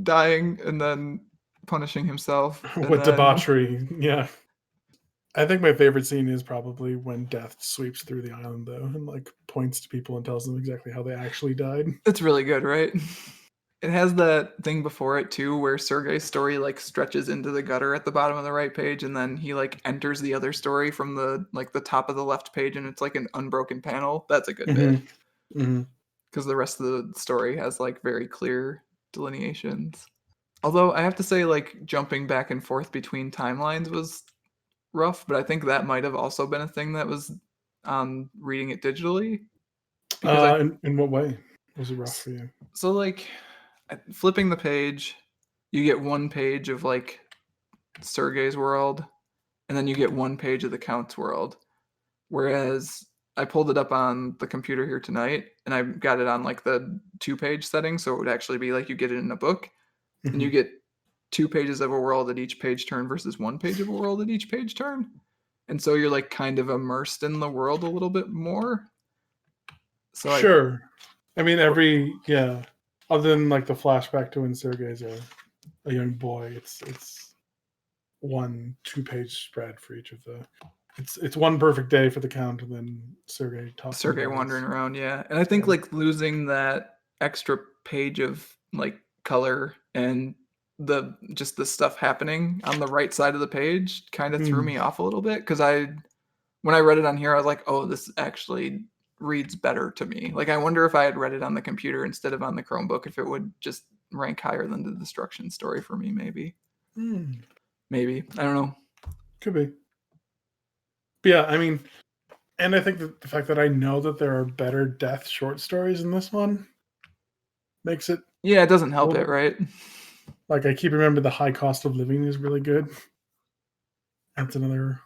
dying and then punishing himself, and What then debauchery. Yeah. I think my favorite scene is probably when Death sweeps through the island, though, and like points to people and tells them exactly how they actually died. it's really good, right? It has that thing before it too, where Sergei's story like stretches into the gutter at the bottom of the right page, and then he like enters the other story from the like the top of the left page, and it's like an unbroken panel. That's a good bit Hmm. Hmm. because the rest of the story has like very clear delineations. Although I have to say, like jumping back and forth between timelines was rough, but I think that might have also been a thing that was reading it digitally because I In what way was it rough for you? so like flipping the page, you get one page of like Sergei's world, and then you get one page of the Count's world. Whereas I pulled it up on the computer here tonight, and I got it on like the 2-page setting, so it would actually be like you get it in a book, and you Hmm. get 2 pages of a world at each page turn versus 1 page of a world at each page turn. And so you're like kind of immersed in the world a little bit more. So I Sure. I mean, yeah. Other than like the flashback to when Sergei's a young boy, it's one 2-page spread for each of the. It's one perfect day for the Count, and then Sergei talking Sergei about wandering his. around, yeah. And I think Yeah. like losing that extra page of like color and the just the stuff happening on the right side of the page kind of threw Hmm. me off a little bit because I when I read it on here I was like, "Oh, this actually reads better to me." Like I wonder if I had read it on the computer instead of on the Chromebook if it would just rank higher than the destruction story for me maybe. Hmm. Maybe. I don't know. Could be. But yeah, I mean, and I think that the fact that I know that there are better death short stories in this one makes it Yeah, it doesn't a help it, little right? like I keep remembering the high cost of living is really good. That's another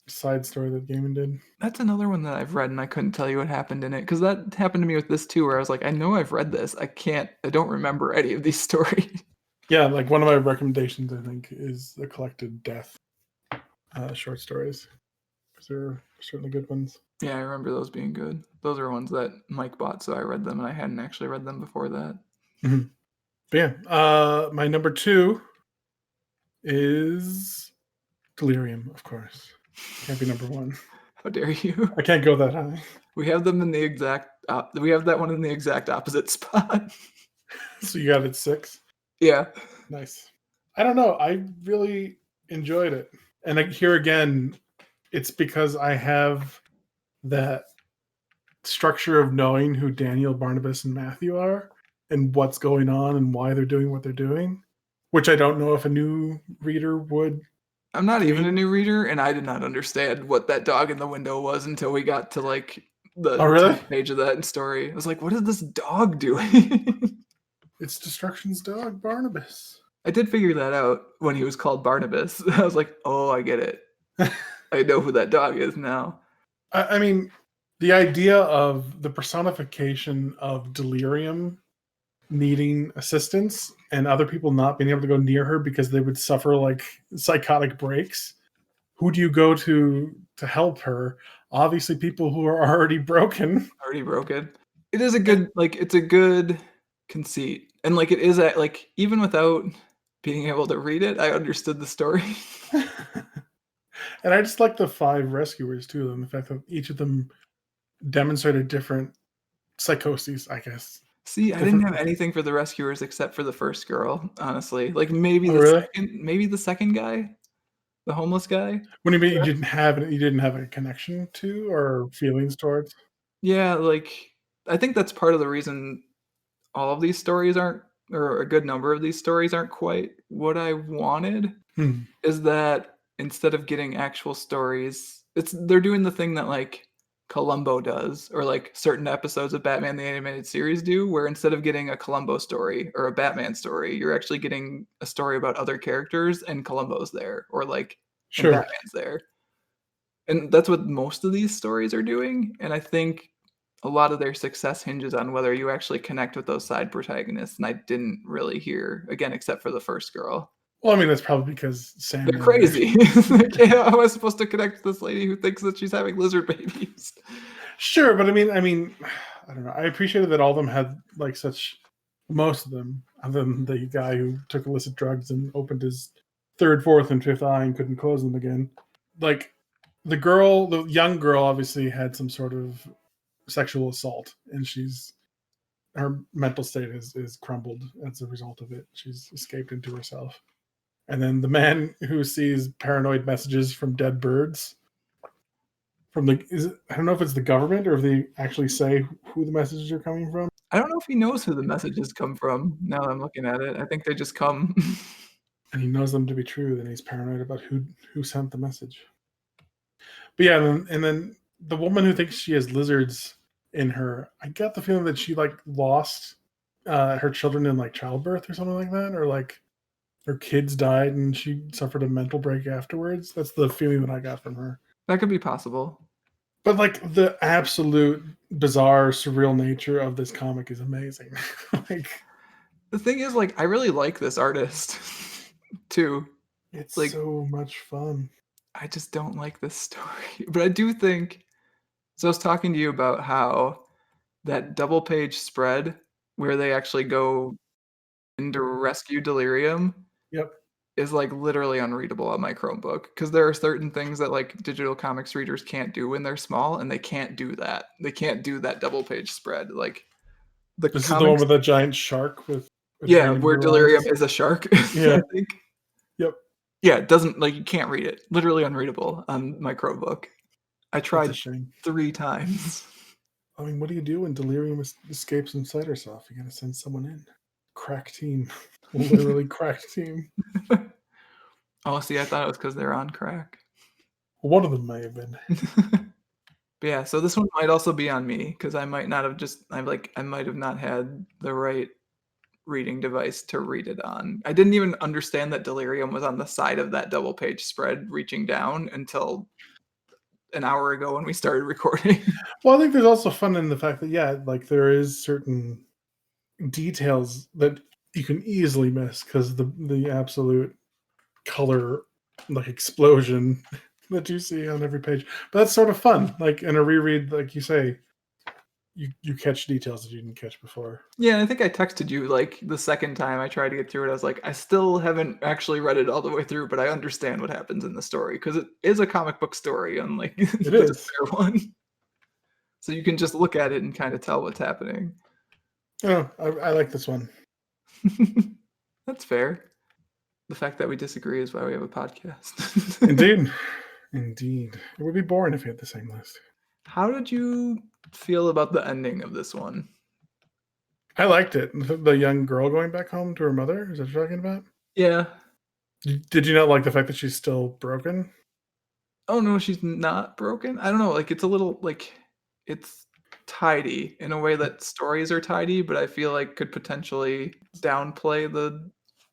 side story that Gaiman did. That's another one that I've read and I couldn't tell you what happened in it because that happened to me with this too, where I was like, I know I've read this. I don't remember any of these stories. Yeah, like one of my recommendations, I think, is the collected death short stories because they're certainly good ones. Yeah, I remember those being good. Those are ones that Mike bought, so I read them and I hadn't actually read them before that. Mhm. But yeah, my number two is Delirium, of course. Can't be number one. How dare you? I can't go that high. We have them in the we have that one in the exact opposite spot. So you got it 6. Yeah. Nice. I don't know. I really enjoyed it. And here again, it's because I have that structure of knowing who Daniel, Barnabas, and Matthew are and what's going on and why they're doing what they're doing, which I don't know if a new reader would I'm not even a gain. new reader, and I did not understand what that dog in the window was until we got to like Oh, the really? 10th page of that story. I was like, what is this dog doing? It's Destruction's dog, Barnabas. I did figure that out when he was called Barnabas. I was like, "Oh, I get it. I know who that dog is now." I mean, the idea of the personification of delirium needing assistance and other people not being able to go near her because they would suffer like psychotic breaks. Who do you go to help her? Obviously, people who are already broken. Already broke it. It is a good like, it's a good conceit, and, like, it is a like, even without being able to read it, I understood the story. And I just like the 5 rescuers too. And the fact that each of them demonstrated different psychoses, I guess. See, I didn't Different. have anything for the rescuers except for the first girl, honestly. Like, Oh, really? maybe the second guy? The homeless guy? What do you mean you didn't have a connection to or feelings towards? Yeah, like, I think that's part of the reason all of these stories aren't or a good number of these stories aren't quite what I wanted, Hmm. is that instead of getting actual stories, they're doing the thing that, like, Columbo does or, like, certain episodes of Batman the Animated Series do, where instead of getting a Columbo story or a Batman story, you're actually getting a story about other characters and Columbo's there or, like and Sure. Batman's there. And that's what most of these stories are doing, and I think a lot of their success hinges on whether you actually connect with those side protagonists, and I didn't really hear, again, except for the first girl. Well, I mean, that's probably because They're Sandman there. crazy. Like, yeah, how am I supposed to connect with this lady who thinks that she's having lizard babies? Sure, but I mean, I don't know. I appreciated that all of them had like such Most of them, other than the guy who took illicit drugs and opened his third, fourth, and fifth eye and couldn't close them again. Like the young girl, obviously had some sort of sexual assault, and her mental state is crumbled as a result of it. She's escaped into herself. And then the man who sees paranoid messages from dead birds I don't know if it's the government or if they actually say who the messages are coming from. I don't know if he knows who the messages come from, now that I'm looking at it. I think they just come. And he knows them to be true, then he's paranoid about who sent the message. But yeah, and then the woman who thinks she has lizards in her, I get the feeling that she like lost her children in like childbirth or something like that, or like her kids died and she suffered a mental break afterwards. That's the feeling that I got from her. That could be possible. But like the absolute bizarre, surreal nature of this comic is amazing. Like The thing is, like, I really like this artist too. it's Like, so much fun. I just don't like this story. But I do think so I was talking to you about how that double page spread where they actually go into rescue Delirium Yep. is, like, literally unreadable on my Chromebook because there are certain things that, like, digital comics readers can't do when they're small, and they can't do that. They can't do that double page spread. Like, the This is the one comics with the giant shark with yeah, green and where blue Delirium lines. is a shark, Yeah. I think. Yep. Yeah, it doesn't like, you can't read it. Literally unreadable on my Chromebook. I That's a tried shame. 3 times. I mean, what do you do when Delirium escapes inside herself? You gotta send someone in. Crack team. Literally crack team. Oh, see, I thought it was because 'cause they're on crack. One of them may have been. But yeah, so this one might also be on me because I might not have I might have not had the right reading device to read it on. I didn't even understand that Delirium was on the side of that double page spread reaching down until an hour ago when we started recording. Well, I think there's also fun in the fact that, yeah, like there is certain details that you can easily miss because the absolute color like explosion that you see on every page. But that's sort of fun. Like in a reread, like you say, you catch details that you didn't catch before. Yeah, I think I texted you, like, the second time I tried to get through it, I was like, "I still haven't actually read it all the way through, but I understand what happens in the story because it is a comic book story, unlike It the is. Despair one. So you can just look at it and kinda tell what's happening. Oh, I like this one. That's fair. The fact that we disagree is why we have a podcast. Indeed. Indeed. It would be boring if we had the same list. How did you feel about the ending of this one? I liked it. The young girl going back home to her mother. Is that what you're talking about? Yeah. Did you not like the fact that she's still broken? Oh, no, she's not broken? I don't know, like, it's a little like, it's tidy in a way that stories are tidy, but I feel like could potentially downplay the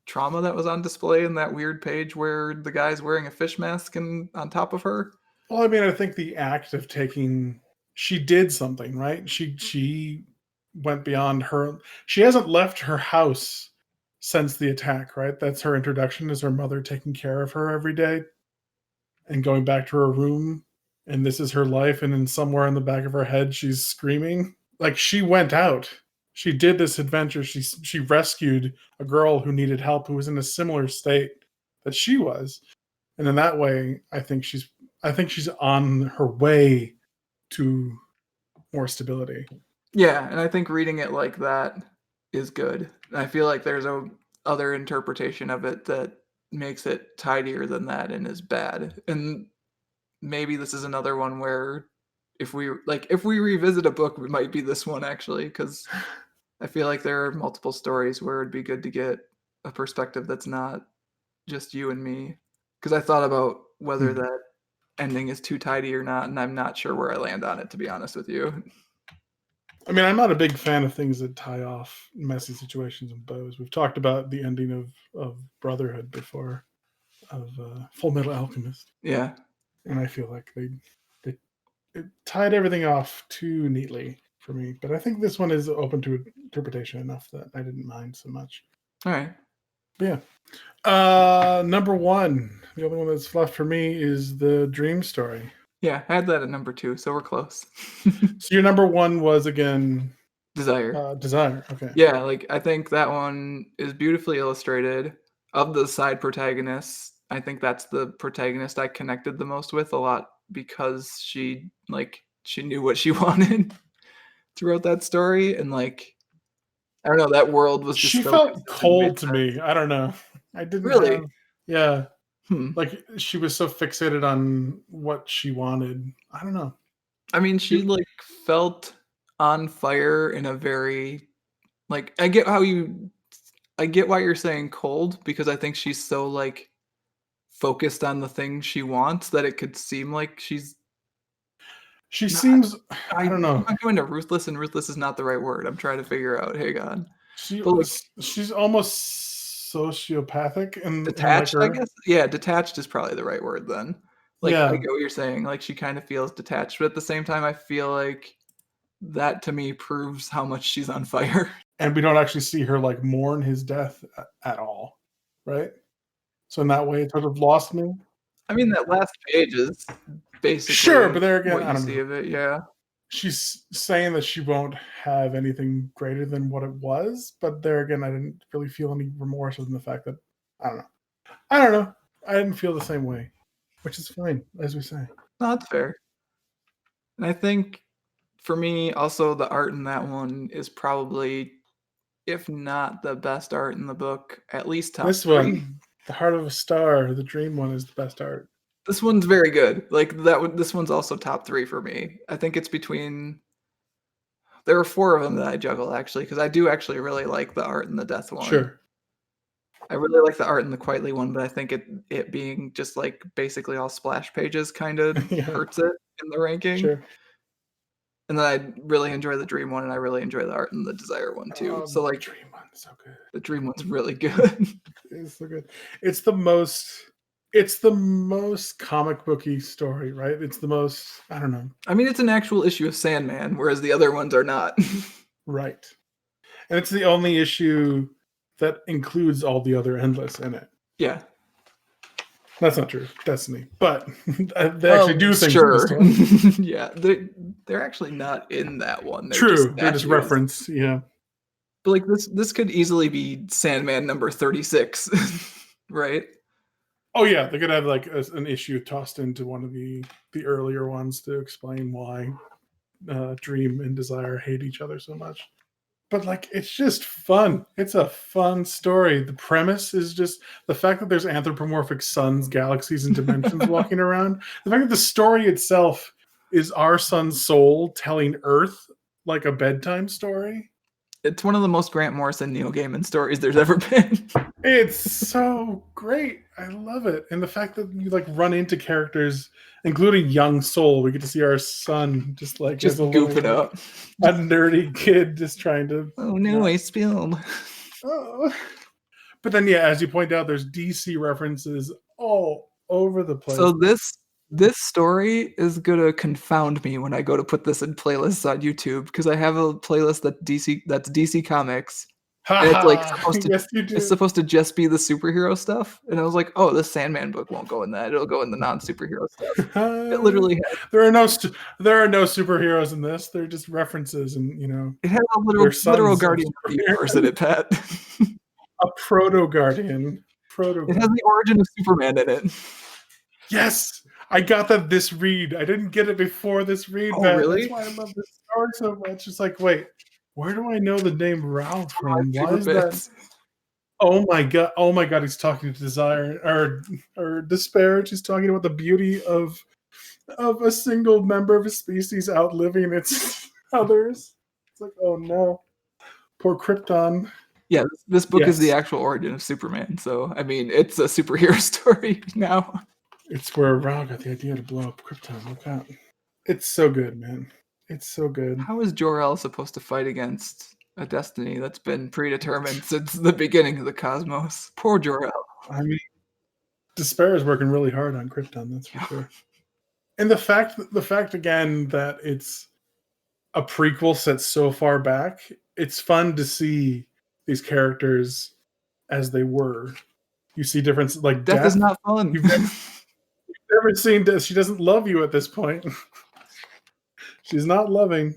trauma that was on display in that weird page where the guy's wearing a fish mask and on top of her. Well, I mean, I think the act of taking she did something, right? She went beyond her. She hasn't left her house since the attack, right? That's her introduction is her mother taking care of her every day and going back to her room and this is her life and in somewhere in the back of her head she's screaming. Like she went out. She did this adventure. She rescued a girl who needed help who was in a similar state that she was. And in that way, I think she's on her way to more stability. Yeah, and I think reading it like that is good. I feel like there's a other interpretation of it that makes it tidier than that and is bad. And maybe this is another one where if we revisit a book, it might be this one actually, because I feel like there are multiple stories where it'd be good to get a perspective that's not just you and me. Because I thought about whether Hmm. that ending is too tidy or not, and I'm not sure where I land on it, to be honest with you. I mean, I'm not a big fan of things that tie off messy situations and bows. We've talked about the ending of Brotherhood before, of Full Metal Alchemist, Yeah. and I feel like they it tied everything off too neatly for me. But I think this one is open to interpretation enough that I didn't mind so much. All right. But yeah. Number one. The only one that's left for me is the Dream Story. Yeah, I had that at number 2, so we're close. So your number one was again. Desire. Desire. Okay. Yeah, like, I think that one is beautifully illustrated. Of the side protagonists, I think that's the protagonist I connected the most with a lot because she knew what she wanted throughout that story, and, like, I don't know, that world was just She so felt consistent and made cold to sense. me. I don't know. I didn't Really? have. Yeah, Hmm. like she was so fixated on what she wanted. I don't know. I mean, she, It- like, felt on fire in a very like, I get why you're saying cold because I think she's so, like, focused on the thing she wants that it could seem like she's She not seems. I I don't keep know. on going to ruthless, and ruthless is not the right word. I'm trying to figure out, hang on. She But, like, was. She's almost sociopathic in like detached, I her. guess? Yeah, detached is probably the right word then. Like, I Yeah, get what you're saying, like, she kinda feels detached, but at the same time, I feel like that to me proves how much she's on fire. and we don't actually see her like mourn his death at all, right? So in that way, it sort of lost me. I mean, that last page is Sure, basically but there again, what I you don't see know. of it, yeah. She's saying that she won't have anything greater than what it was, but there again, I didn't really feel any remorse in the fact that I don't know. I don't know. I didn't feel the same way, which is fine, as we say. No, that's fair. And I think for me, also, the art in that one is probably, if not the best art in the book, at least top This 3. one, The Heart of a Star, the Dream one, is the best art. This one's very good. Like, that one this one's also top 3 for me. I think it's between there are 4 of them that I juggle, actually, because I do actually really like the art in the Death one. Sure. I really like the art in the Quietly one, but I think it being just, like, basically all splash pages kinda Yeah, hurts it in the ranking. sure. And then I really enjoy the Dream one, and I really enjoy the art in the Desire one too. So, The like, Dream one's so good. the Dream one's really good. It's so good. It's the most. It's the most comic booky story, right? It's the most. I don't know. I mean, it's an actual issue of Sandman, whereas the other ones are not. Right. And it's the only issue that includes all the other endless in it. Yeah. That's not true. That's me. But they actually do things in the Sure. story. Yeah, they're actually not in that one, they're just True. They're just statues. reference. Yeah. But, like, this could easily be Sandman number 36, right? Oh yeah, they could have like an issue tossed into one of the earlier ones to explain why Dream and Desire hate each other so much. But like it's just fun. It's a fun story. The premise is just the fact that there's anthropomorphic suns, galaxies, and dimensions walking around. The fact that the story itself is our sun's soul telling Earth like a bedtime story. It's one of the most Grant Morrison Neil Gaiman stories there's ever been. It's so great. I love it. And the fact that you like run into characters, including young Soul, we get to see our son just like as Just a little goofing like up. a nerdy kid just trying to "Oh, no, not. I spilled." Oh. But then, yeah, as you point out, there's DC references all over the place. So this story is gonna confound me when I go to put this in playlists on YouTube because I have a playlist that's DC Comics, and it's, like, Haha. Yes, you it's do. supposed to just be the superhero stuff, and I was like, "Oh, this Sandman book won't go in that, it'll go in the non-superhero stuff." It literally has There are no superheroes in this. They're just references, and it has a they're literal sons of guardian of the universe in superheroes. it, Pat. A proto guardian. Proto It has guardian. the origin of Superman in it. Yes, I got that this read. I didn't get it before this read, Oh, Matt. That's really? why I love this story so much. It's like, wait, where do I know the name Ralph One of my from? Why favorite is that? bits. Oh my god! Oh my god! He's talking to Desire or Disparage. He's talking about the beauty of a single member of a species outliving its others. It's like, oh no, poor Krypton. Yeah, this book is the Yes, actual origin of Superman, so, I mean, it's a superhero story now. it's where Ra got the idea to blow up Krypton. Look out! It's so good, man. It's so good. How is Jor-El supposed to fight against a destiny that's been predetermined since the beginning of the cosmos? Poor Jor-El. I mean, Despair is working really hard on Krypton. That's for Yeah, sure. And the fact again that it's a prequel set so far back, it's fun to see these characters as they were. You see difference like death is Death. not fun. You've never seen Death. She doesn't love you at this point. She's not loving.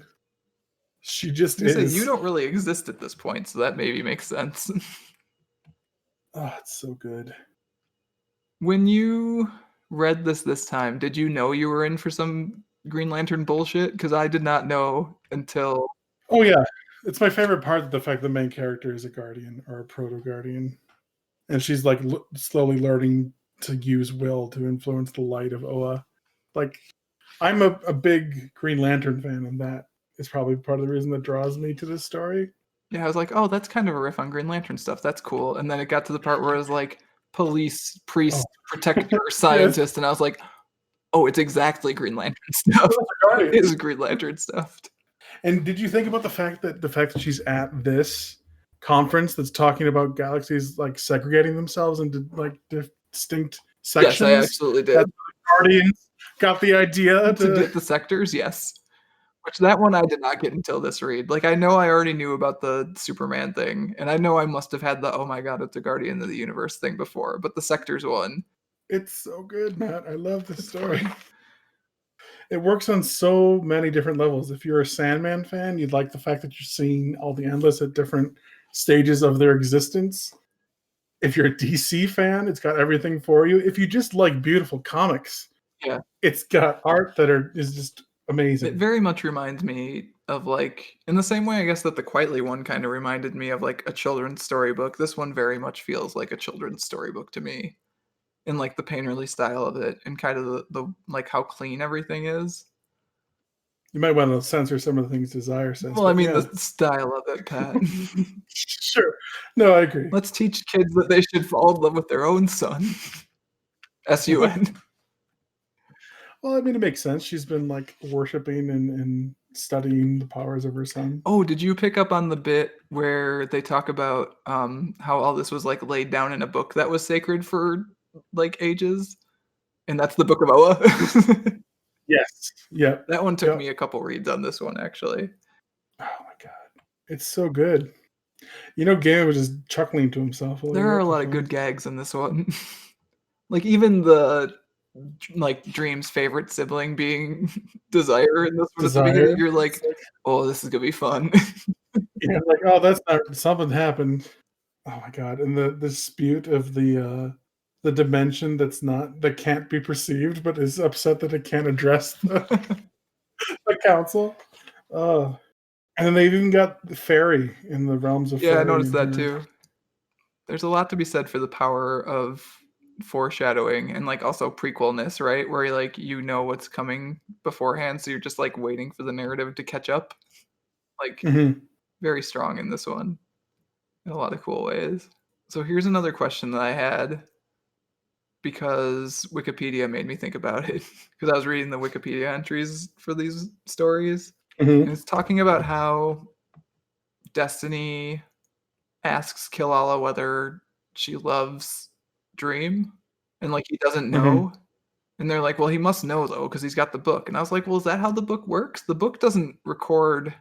She just You say you is. don't really exist at this point, so that maybe makes sense. Oh, it's so good. When you read this time, did you know you were in for some Green Lantern bullshit? Because I did not know until Oh yeah, it's my favorite part. The fact the main character is a guardian or a proto guardian, and she's like slowly learning to use will to influence the light of Oa. Like I'm a big Green Lantern fan, and that is probably part of the reason that draws me to this story. yeah, I was like, "Oh, that's kind of a riff on Green Lantern stuff, that's cool," and then it got to the part where it was like, police, Oh, priest, protector, yes, scientist, and I was like, "Oh, it's exactly Green Lantern stuff." It guardians. is Green Lantern stuff. And did you think about the fact that she's at this conference that's talking about galaxies like segregating themselves into like distinct Yes, I sections? absolutely That did. the Guardians got the idea To to. get the sectors, yes. Which that one I did not get until this read. Like, I know I already knew about the Superman thing, and I know I must have had the, "Oh my god, it's a Guardian of the Universe" thing before, but the sectors one, It's so good, Matt. I love this it's story. fun. It works on so many different levels. If you're a Sandman fan, you'd like the fact that you're seeing all the Endless at different stages of their existence. If you're a DC fan, it's got everything for you. If you just like beautiful comics, Yeah. it's got art is just It amazing. very much reminds me of, like in the same way, I guess, that the Quietly one kinda reminded me of, like, a children's storybook, this one very much feels like a children's storybook to me, in, like, the painterly style of it and kind of the like, how clean everything is. You might want to censor some of the things Desire says, Well, I but mean, the yeah. style of it, Pat. Sure. No, I agree. Let's teach kids that they should fall in love with their own son. SUN. Well, I mean, it makes sense. She's been like worshiping and studying the powers of her son. Oh, did you pick up on the bit where they talk about, how all this was, like, laid down in a book that was sacred for, like, ages? And that's the Book of Oa? Yes. Yep. That one took Yep. me a couple reads on this one, actually. Oh my god. It's so good. Galen was just chuckling to himself while he There are a wrote lot this of good one. gags in this one. Like, even the like, Dream's favorite sibling being Desire in this one at the beginning, Desire. you're It's like, like, "Oh, this is gonna be fun." like, oh, that's not something happened. Oh my god. And the dispute of the dimension that can't be perceived, but is upset that it can't address the council. Oh. And then they've even got the fairy in the realms of Yeah, I fairy noticed in that here. too. There's a lot to be said for the power of foreshadowing and, like, also prequelness, right? Where, like, you know what's coming beforehand, so you're just, like, waiting for the narrative to catch up. Like, Mhm. very strong in this one in a lot of cool ways. So here's another question that I had because Wikipedia made me think about it because I was reading the Wikipedia entries for these stories, and Mhm. it's talking about how Destiny asks Killala whether she loves Dream, and, like, he doesn't Mhm. know, and they're like, "Well, he must know, though, because 'cause he's got the book," and I was like, "Well, is that how the book works? The book doesn't record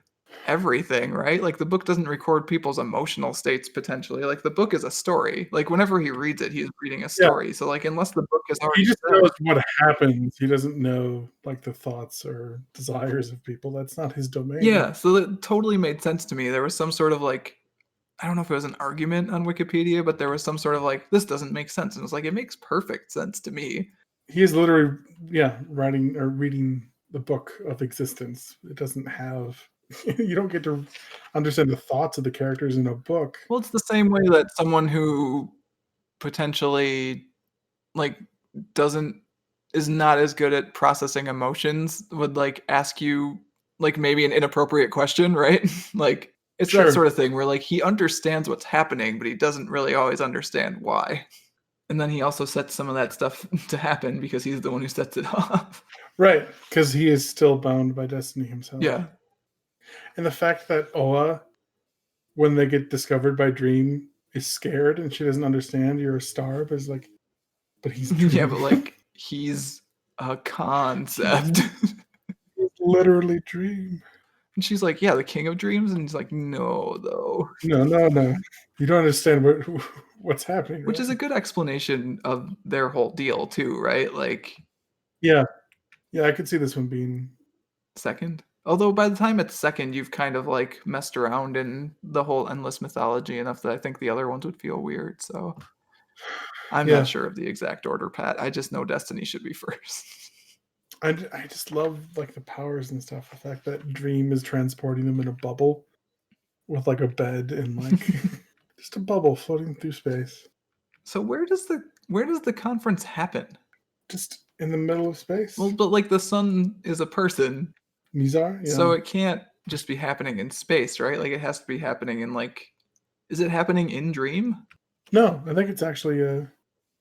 everything, right? Like, the book doesn't record people's emotional states potentially, like, the book is a story, like, whenever he reads it, he's reading a Yeah. story, so, like, unless the book is He already just set." knows what happens. He doesn't know, like, the thoughts or desires of people. That's not his domain. Yeah, so that totally made sense to me, there was some sort of, like I don't know if it was an argument on Wikipedia, but there was some sort of, like, "This doesn't make sense," and it was like, "It makes perfect sense to me." He is literally, yeah, writing or reading the book of existence. It doesn't have you don't get to understand the thoughts of the characters in a book. Well, it's the same way that someone who potentially, like, doesn't is not as good at processing emotions would, like, ask you, like, maybe an inappropriate question, right? Like, it's that Sure. sort of thing where, like, he understands what's happening, but he doesn't really always understand why. And then he also sets some of that stuff to happen because he's the one who sets it off. Right, because he is still bound by destiny himself. Yeah. And the fact that Oa, when they get discovered by Dream, is scared and she doesn't understand you're a star, but is like, but he's Yeah, but, Dream. like, he's a he's, concept. he's literally Dream. And she's like, "Yeah, the king of dreams," and he's like, "No, though." No, no, no. You don't understand what's happening, Which right? is a good explanation of their whole deal too, right? Like Yeah. Yeah, I could see this one being second? Although by the time it's second, you've kind of like messed around in the whole endless mythology enough that I think the other ones would feel weird. So I'm not Yeah, sure of the exact order, Pat. I just know Destiny should be first. I just love like the powers and stuff. The fact that Dream is transporting them in a bubble with like a bed and like just a bubble floating through space, So where does the conference happen? just in the middle of Well, space. but like the sun is a person, Mizar, yeah. so it can't just be happening in space, right? Like it has to be happening in like is it happening in Dream? No, I think it's actually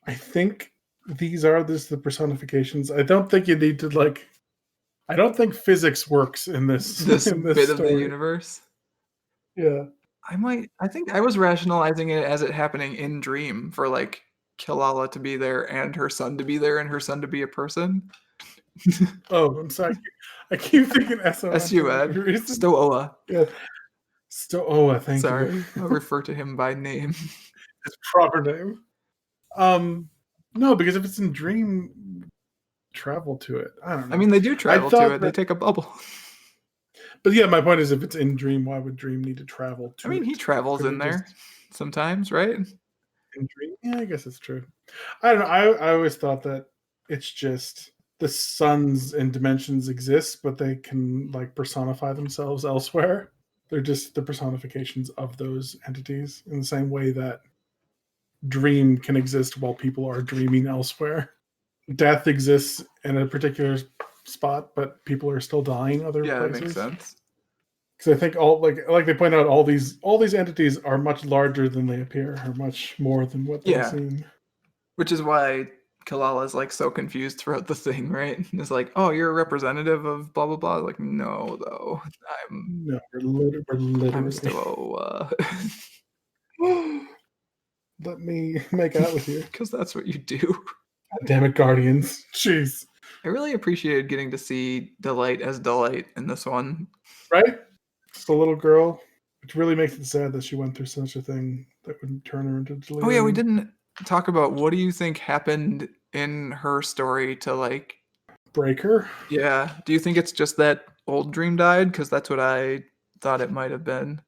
I think these are this the personifications. I don't think you need to like. I don't think physics works in this This in this bit of the story. universe? Yeah. I think I was rationalizing it as it happening in Dream for like Kilala to be there and her son to be there and her son to be a person. Oh, I'm sorry. I keep thinking SOS for like a SUN. reason. Stoa. Yeah. Stoa, thank you. Sorry. I'll refer to him by name. His proper name. Um, no, because if it's in Dream, travel to it. I don't I know. mean, they do I travel to thought it. They that, take a bubble. but yeah, my point is, if it's in Dream, why would Dream need to travel I to mean, he it? travels Could in it there just sometimes, right? in Dream? Yeah, I guess it's true. I don't know. I always thought that it's just the suns and dimensions exist, but they can like personify themselves elsewhere. They're just the personifications of those entities in the same way that dream can exist while people are dreaming elsewhere. Death exists in a particular spot, but people are still dying other Yeah, that makes places. sense. Because I think all like they point out, all these entities are much larger than they appear, are much more than what they Yeah, seem. which is why Kalala's like so confused throughout the thing, right? It's like, oh, you're a representative of blah blah blah. Like, no, though, I'm No, we're I'm literally. still Let me make out with you. because that's what you do. God damn it, Guardians. Jeez. I really appreciated getting to see Delight as Delight in this one. Right? Just a little girl. Which really makes it sad that she went through such a thing that would turn her into Oh yeah, we delirium. didn't talk about what do you think happened in her story to like Breaker. yeah, do you think it's just that old dream died? Because that's what I thought it might have been.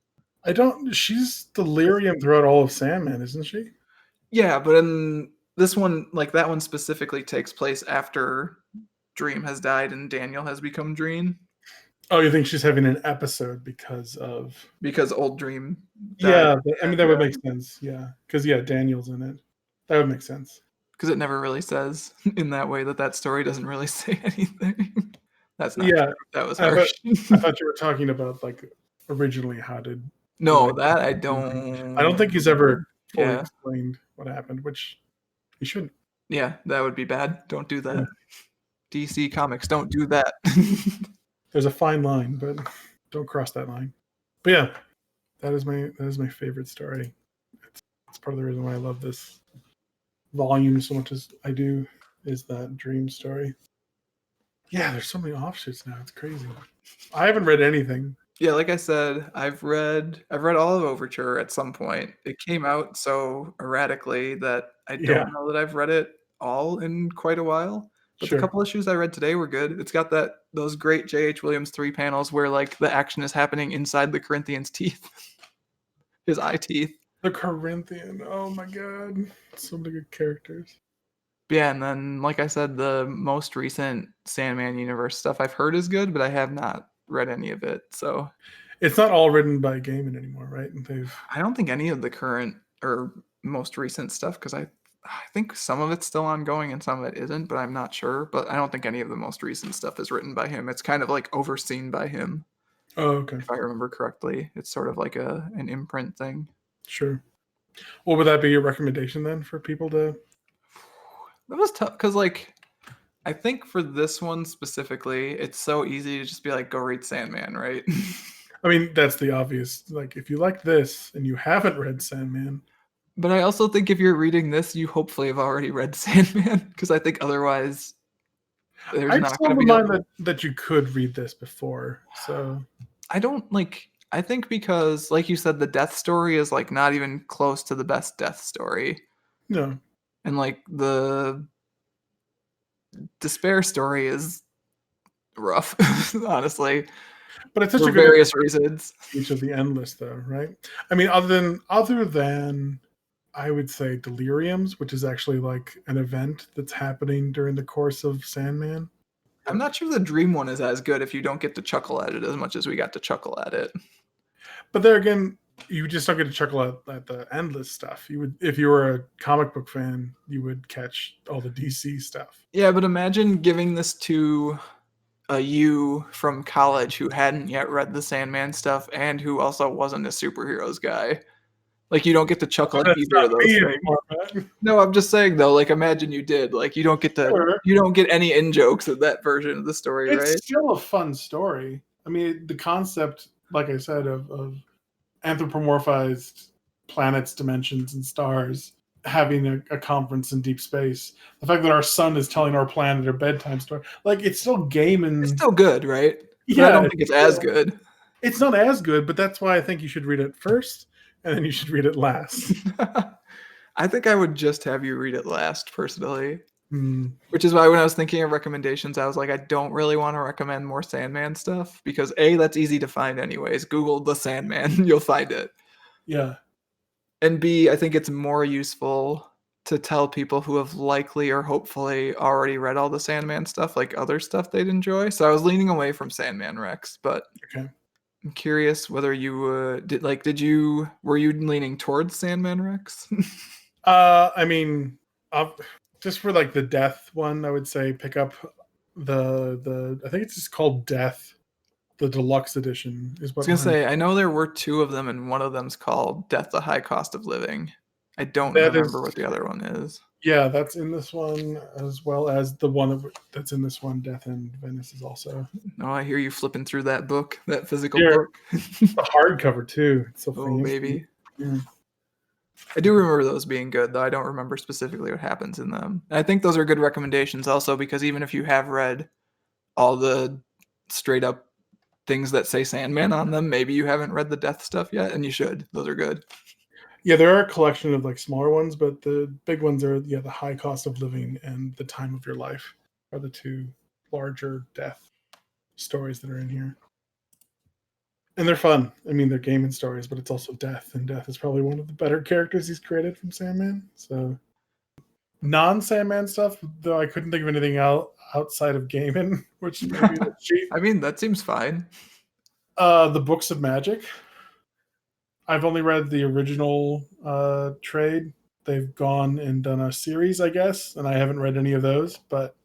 I don't. She's delirium throughout all of Sandman, isn't she? Yeah, but in this one, like that one specifically takes place after Dream has died and Daniel has become Dream Oh, you think she's having an episode because of? because old Dream died Yeah, at the I mean end. that would Yeah, make sense. Yeah, because yeah, Daniel's in it. That would make sense. because it never really says in that way that that story doesn't really say anything. That's not Yeah, true. That was I thought harsh. I thought you were talking about like originally how did No, Delight that I become Dream? I don't don't think he's ever remember. fully Yeah. explained what happened, which he shouldn't. Yeah, that would be bad. Don't do Yeah. that. DC Comics, don't do that. There's a fine line, but don't cross that line. But yeah, that is my favorite story. It's part of the reason why I love this volume so much as I do is that dream story. Yeah, there's so many offshoots now. It's crazy. I haven't read anything. Yeah, like I said, I've read all of Overture at some point. It came out so erratically that I Yeah, don't know that I've read it all in quite a while. But the sure. couple issues I read today were good. It's got those great J.H. Williams 3 panels where like the action is happening inside the Corinthian's teeth, his eye teeth. The Corinthian. Oh my god. So many good characters. Yeah, and then like I said, the most recent Sandman universe stuff I've heard is good, but I have not read any of it. So It's not all written by Gaiman anymore, right? And they've I don't think any of the current or most recent stuff because I think some of it's still ongoing and some of it isn't, but I'm not sure. But I don't think any of the most recent stuff is written by him. It's kind of like overseen by him, Oh, okay. if I remember correctly. It's sort of like a an imprint thing. Sure. What would that be your recommendation then for people to That was tough because like I think for this one specifically, it's so easy to just be like, go read Sandman, right? I mean, that's the obvious. Like, if you like this and you haven't read Sandman, But I also think if you're reading this, you hopefully have already read Sandman because I think otherwise there's I'm not still going of to the be a. mind that you could read this before. So I don't like. I think because, like you said, the death story is like not even close to the best death story, no, and like the despair story is rough, honestly. But it's such a for good various reasons. each of the end list, though, right? I mean, other than I would say Deliriums, which is actually like an event that's happening during the course of Sandman. I'm not sure the dream one is as good if you don't get to chuckle at it as much as we got to chuckle at it. But there again, you just don't get to chuckle at the endless stuff. You would, if you were a comic book fan, you would catch all the DC stuff. Yeah, but imagine giving this to a you from college who hadn't yet read the Sandman stuff and who also wasn't a superheroes guy. Like, you don't get to chuckle at That's either not of those me things. anymore, man. No, I'm just saying though, like imagine you did. Like Sure. you don't get any in jokes of that version of the story, It's right? still a fun story. I mean, the concept, like I said, of anthropomorphized planets, dimensions, and stars having a conference in deep space. The fact that our sun is telling our planet a bedtime story, like it's still game It's and still good, right? But I yeah, don't think it's as good. it's not as good, but that's why I think you should read it first and then you should read it last. I think I would just have you read it last, personally. Hmm. Which is why when I was thinking of recommendations, I was like, I don't really want to recommend more Sandman stuff because A, that's easy to find anyways. Google the Sandman, you'll find it. Yeah. And B, I think it's more useful to tell people who have likely or hopefully already read all the Sandman stuff, like other stuff they'd enjoy. So I was leaning away from Sandman Rex, but Okay. I'm curious whether you were you leaning towards Sandman Rex? I mean, uh, just for like the death one, I would say pick up the I think it's just called Death. The deluxe edition is Was what gonna mine. say, I know there were two of them, and one of them's called Death: The High Cost of Living. I don't That remember is, what the other one is. yeah, that's in this one as well as the one that's in this one. Death in Venice is also Oh, I hear you flipping through that book, that physical here. book. The hardcover too. It's so Oh, fancy. baby. Yeah. I do remember those being good, though I don't remember specifically what happens in them. And I think those are good recommendations also because even if you have read all the straight up things that say Sandman on them, maybe you haven't read the death stuff yet, and you should. Those are good. Yeah, there are a collection of like smaller ones, but the big ones are, yeah, the high cost of living and the time of your life are the two larger death stories that are in here. And they're fun. I mean, they're gaming stories, but it's also Death, and Death is probably one of the better characters he's created from Sandman. So non-Sandman stuff, though, I couldn't think of anything outside of gaming, which maybe that's cheap. I mean, that seems fine. The Books of Magic. I've only read the original trade. They've gone and done a series, I guess, and I haven't read any of those. But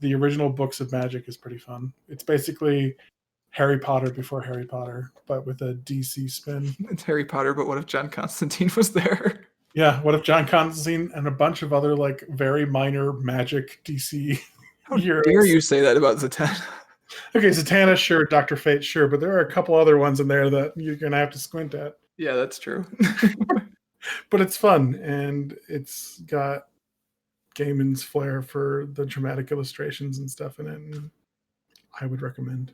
the original Books of Magic is pretty fun. It's basically Harry Potter before Harry Potter, but with a DC spin. It's Harry Potter, but what if John Constantine was there? Yeah, what if John Constantine and a bunch of other like very minor magic DC How dare heroes? you say that about Zatanna? Okay, Zatanna, sure, Doctor Fate, sure, but there are a couple other ones in there that you're gonna have to squint at. Yeah, that's true. But it's fun and it's got Gaiman's flair for the dramatic illustrations and stuff in it. And I would recommend.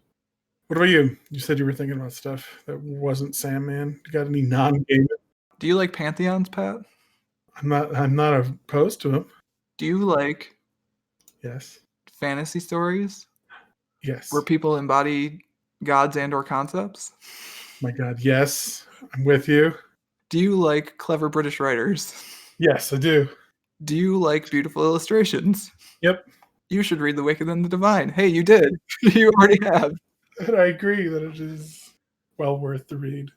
What about you? You said you were thinking about stuff that wasn't Sandman. You got any non-Gaiman? Do you like pantheons, Pat? I'm not opposed to them. Do you like Yes. fantasy stories where Yes. people embody gods and or concepts? My God. Yes. I'm with you. Do you like clever British writers? Yes, I do. Do you like beautiful illustrations? Yep. You should read The Wicked and the Divine. Hey, you did. You already have. And I agree that it is well worth the read.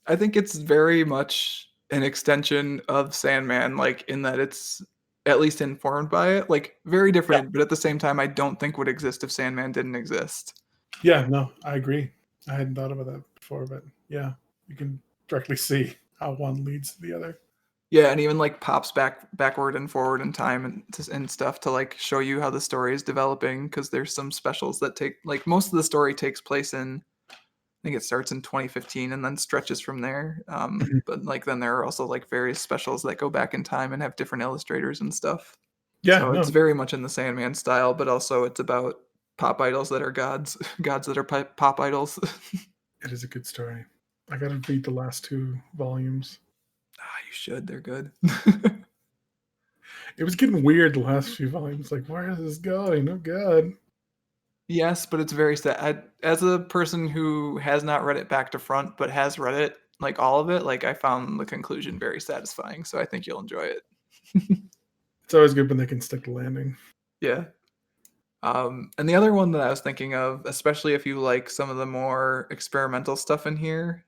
I think it's very much an extension of Sandman, like in that it's at least informed by it. Like very Yeah. different, but at the same time, I don't think would exist if Sandman didn't exist. Yeah, no, I agree. I hadn't thought about that before, but yeah, you can directly see how one leads to the other. Yeah, and even like pops backward and forward in time and stuff to like show you how the story is developing because there's some specials that take like most of the story takes place in I think it starts in 2015 and then stretches from there. But like then there are also like various specials that go back in time and have different illustrators and stuff. Yeah, So it's no, very much in the Sandman style, but also it's about pop idols that are gods, gods that are pop idols. it is a good story. I got to read the last two volumes. You should. They're good. It was getting weird the last few volumes. Like, where is this going? Oh God. Yes, but it's very sad. As a person who has not read it back to front, but has read it, like all of it, like I found the conclusion very satisfying. So I think you'll enjoy it. It's always good when they can stick the landing. Yeah. And the other one that I was thinking of, especially if you like some of the more experimental stuff in here,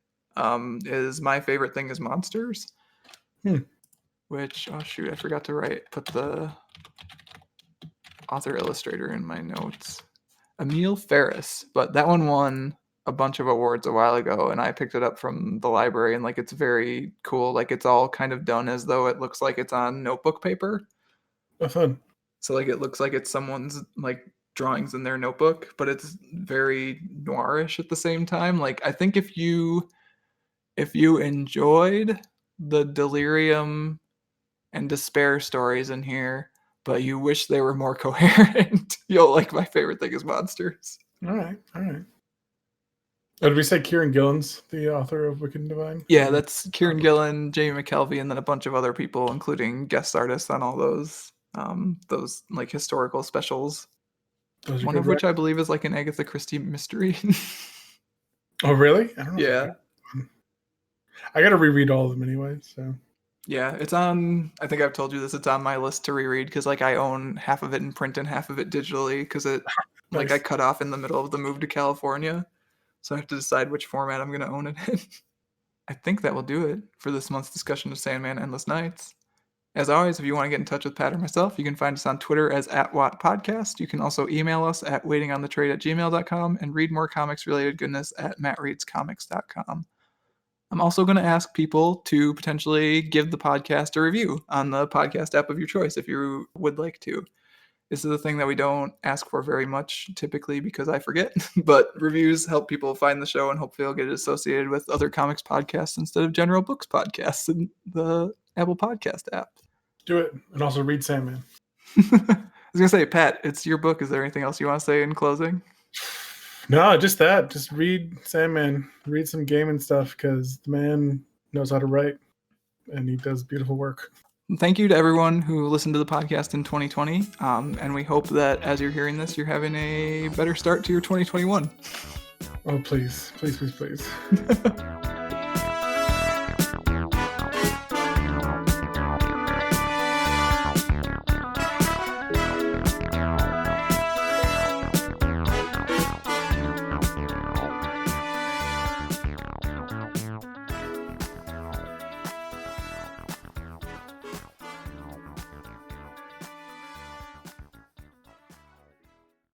is My Favorite Thing is Monsters. Hmm. Which, oh shoot, I forgot to put the author illustrator in my notes. Emil Ferris, but that one won a bunch of awards a while ago, and I picked it up from the library, and like it's very cool. Like it's all kind of done as though it looks like it's on notebook paper. Oh, fun. So like it looks like it's someone's like drawings in their notebook, but it's very noirish at the same time. Like I think if you enjoyed the delirium and despair stories in here, but you wish they were more coherent, you'll like My Favorite Thing is Monsters. All right. All right. Oh, did we say Kieran Gillen's the author of Wicked and Divine? Yeah, that's Kieran Gillen, Jamie McKelvey, and then a bunch of other people, including guest artists on all those like historical specials. Those are One good of which recs. I believe is like an Agatha Christie mystery. Oh, really? I don't know. Yeah. I got to reread all of them anyway. So Yeah, it's on. I think I've told you this. It's on my list to reread because like I own half of it in print and half of it digitally because it like I nice. cut off in the middle of the move to California, so I have to decide which format I'm going to own it in. I think that will do it for this month's discussion of Sandman Endless Nights. As always, if you want to get in touch with Pat or myself, you can find us on Twitter as @WattPodcast. You can also email us at waitingonthetrade@gmail.com and read more comics-related goodness at mattreadscomics.com. I'm also going to ask people to potentially give the podcast a review on the podcast app of your choice if you would like to. This is a thing that we don't ask for very much typically because I forget, but reviews help people find the show and hopefully they'll get it associated with other comics podcasts instead of general books podcasts in the Apple Podcast app. Do it. And also read Sandman. I was going to say, Pat, it's your book. Is there anything else you want to say in closing? No, just that. Just read Sandman. Read some gaming stuff because the man knows how to write and he does beautiful work. Thank you to everyone who listened to the podcast in 2020. And we hope that as you're hearing this, you're having a better start to your 2021. Oh, please. Please, please, please.